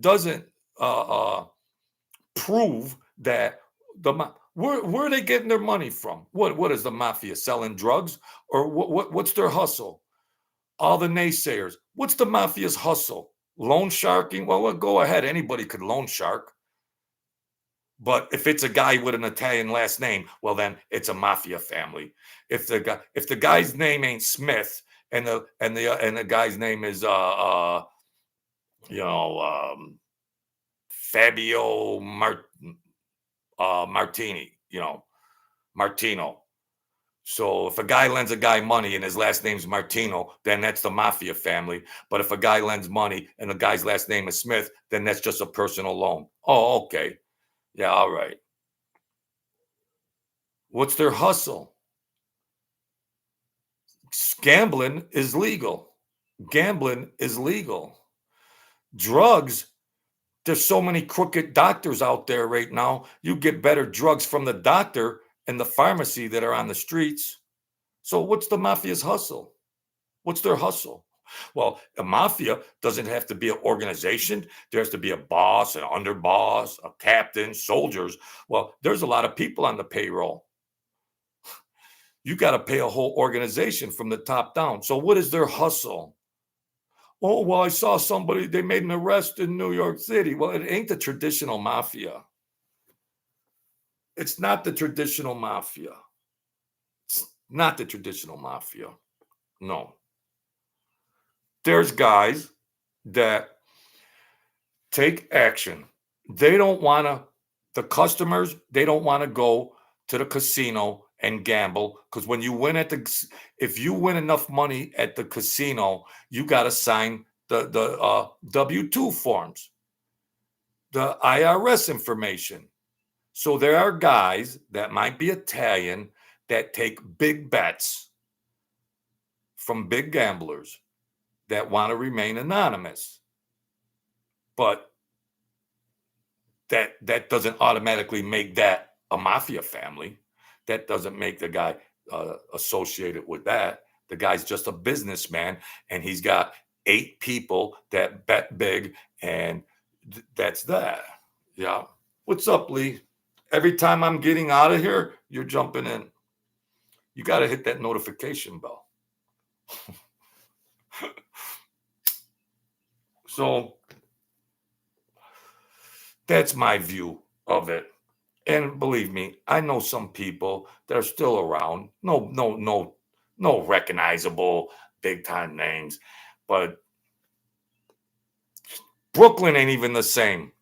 prove that where are they getting their money from? What is the mafia selling drugs, or what's their hustle? All the naysayers. What's the mafia's hustle? Loan sharking? Well, go ahead. Anybody could loan shark. But if it's a guy with an Italian last name, well, then it's a mafia family. If the guy's name ain't Smith and the guy's name is Fabio Martini, Martino. So if a guy lends a guy money and his last name's Martino, then that's the mafia family. But if a guy lends money and the guy's last name is Smith, then that's just a personal loan. Oh, okay. Yeah, all right. What's their hustle? Gambling is legal. Drugs, there's so many crooked doctors out there right now. You get better drugs from the doctor and the pharmacy that are on the streets. So what's the mafia's hustle? What's their hustle? Well, a mafia doesn't have to be an organization. There has to be a boss, an underboss, a captain, soldiers. Well, there's a lot of people on the payroll. You got to pay a whole organization from the top down. So what is their hustle? Oh, well, I saw somebody, they made an arrest in New York City. Well, it ain't the traditional mafia. It's not the traditional mafia. It's not the traditional mafia. No. There's guys that take action. They don't want to, the customers, they don't want to go to the casino and gamble, because when you win if you win enough money at the casino, you got to sign the W-2 forms, the IRS information. So there are guys that might be Italian that take big bets from big gamblers that want to remain anonymous. But that doesn't automatically make that a mafia family. That doesn't make the guy associated with that. The guy's just a businessman, and he's got 8 people that bet big, and that's that. Yeah. What's up, Lee? Every time I'm getting out of here, you're jumping in. You got to hit that notification bell. So that's my view of it. And believe me, I know some people that are still around. No recognizable big time names, but Brooklyn ain't even the same.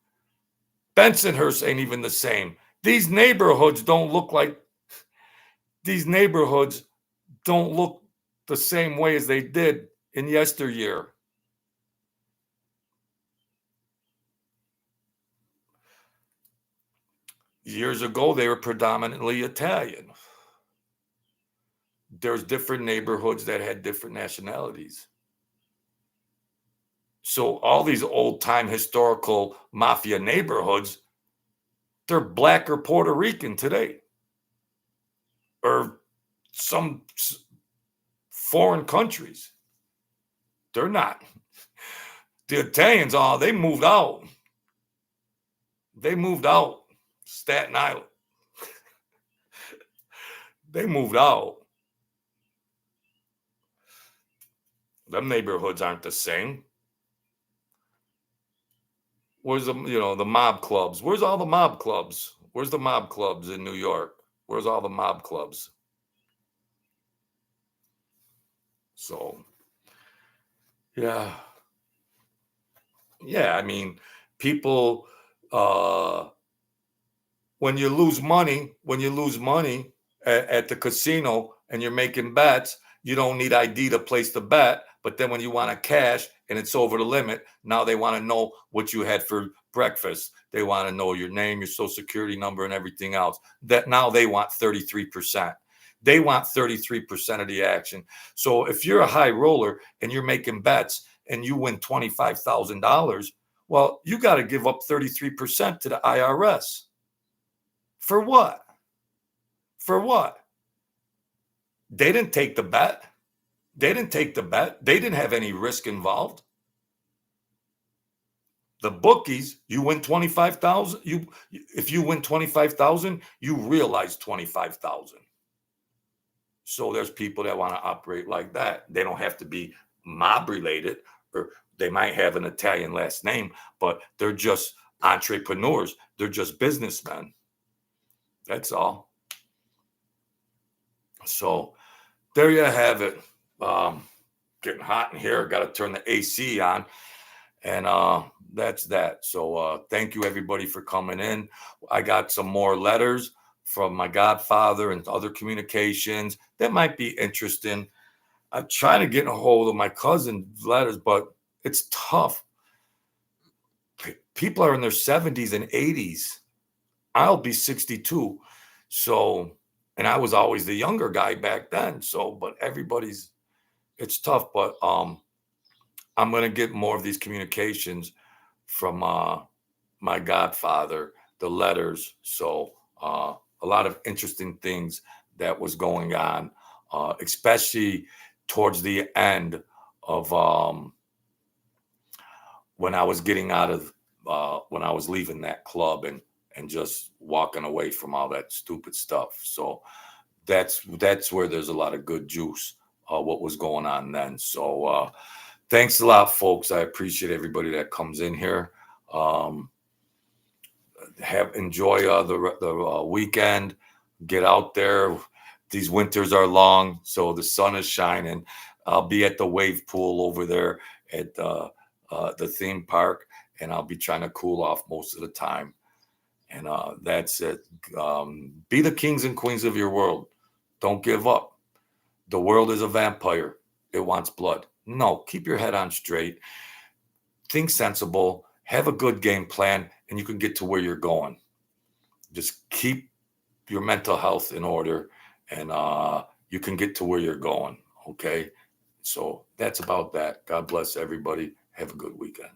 Bensonhurst ain't even the same. These neighborhoods don't look the same way as they did in yesteryear. Years ago, they were predominantly Italian. There's different neighborhoods that had different nationalities. So all these old time historical mafia neighborhoods, they're black or Puerto Rican today, or some foreign countries. They're not. The Italians, they moved out. They moved out. Staten Island. They moved out. Them neighborhoods aren't the same. Where's the mob clubs? Where's all the mob clubs? Where's the mob clubs in New York? Where's all the mob clubs? So, yeah. Yeah, I mean, people, when you lose money at the casino and you're making bets, you don't need ID to place the bet. But then when you want to cash and it's over the limit, now they want to know what you had for breakfast. They want to know your name, your social security number, and everything else. That now they want 33%. They want 33% of the action. So if you're a high roller and you're making bets and you win $25,000, well, you got to give up 33% to the IRS. For what? For what? They didn't take the bet. They didn't have any risk involved. The bookies, you win 25,000. If you win 25,000, you realize 25,000. So there's people that want to operate like that. They don't have to be mob related, or they might have an Italian last name, but they're just entrepreneurs. They're just businessmen. That's all. So there you have it. Getting hot in here. Got to turn the AC on. And that's that. So thank you, everybody, for coming in. I got some more letters from my godfather and other communications that might be interesting. I'm trying to get a hold of my cousin's letters, but it's tough. People are in their 70s and 80s. I'll be 62. So, and I was always the younger guy back then. So, but it's tough. But I'm going to get more of these communications from my godfather, the letters. So a lot of interesting things that was going on, especially towards the end of when I was getting out of when I was leaving that club and just walking away from all that stupid stuff. So that's where there's a lot of good juice, what was going on then. So thanks a lot, folks. I appreciate everybody that comes in here. Enjoy the weekend. Get out there. These winters are long, so the sun is shining. I'll be at the wave pool over there at the theme park, and I'll be trying to cool off most of the time. And that's it. Be the kings and queens of your world. Don't give up. The world is a vampire. It wants blood. No, keep your head on straight. Think sensible. Have a good game plan, and you can get to where you're going. Just keep your mental health in order, and you can get to where you're going. Okay. So that's about that. God bless everybody. Have a good weekend.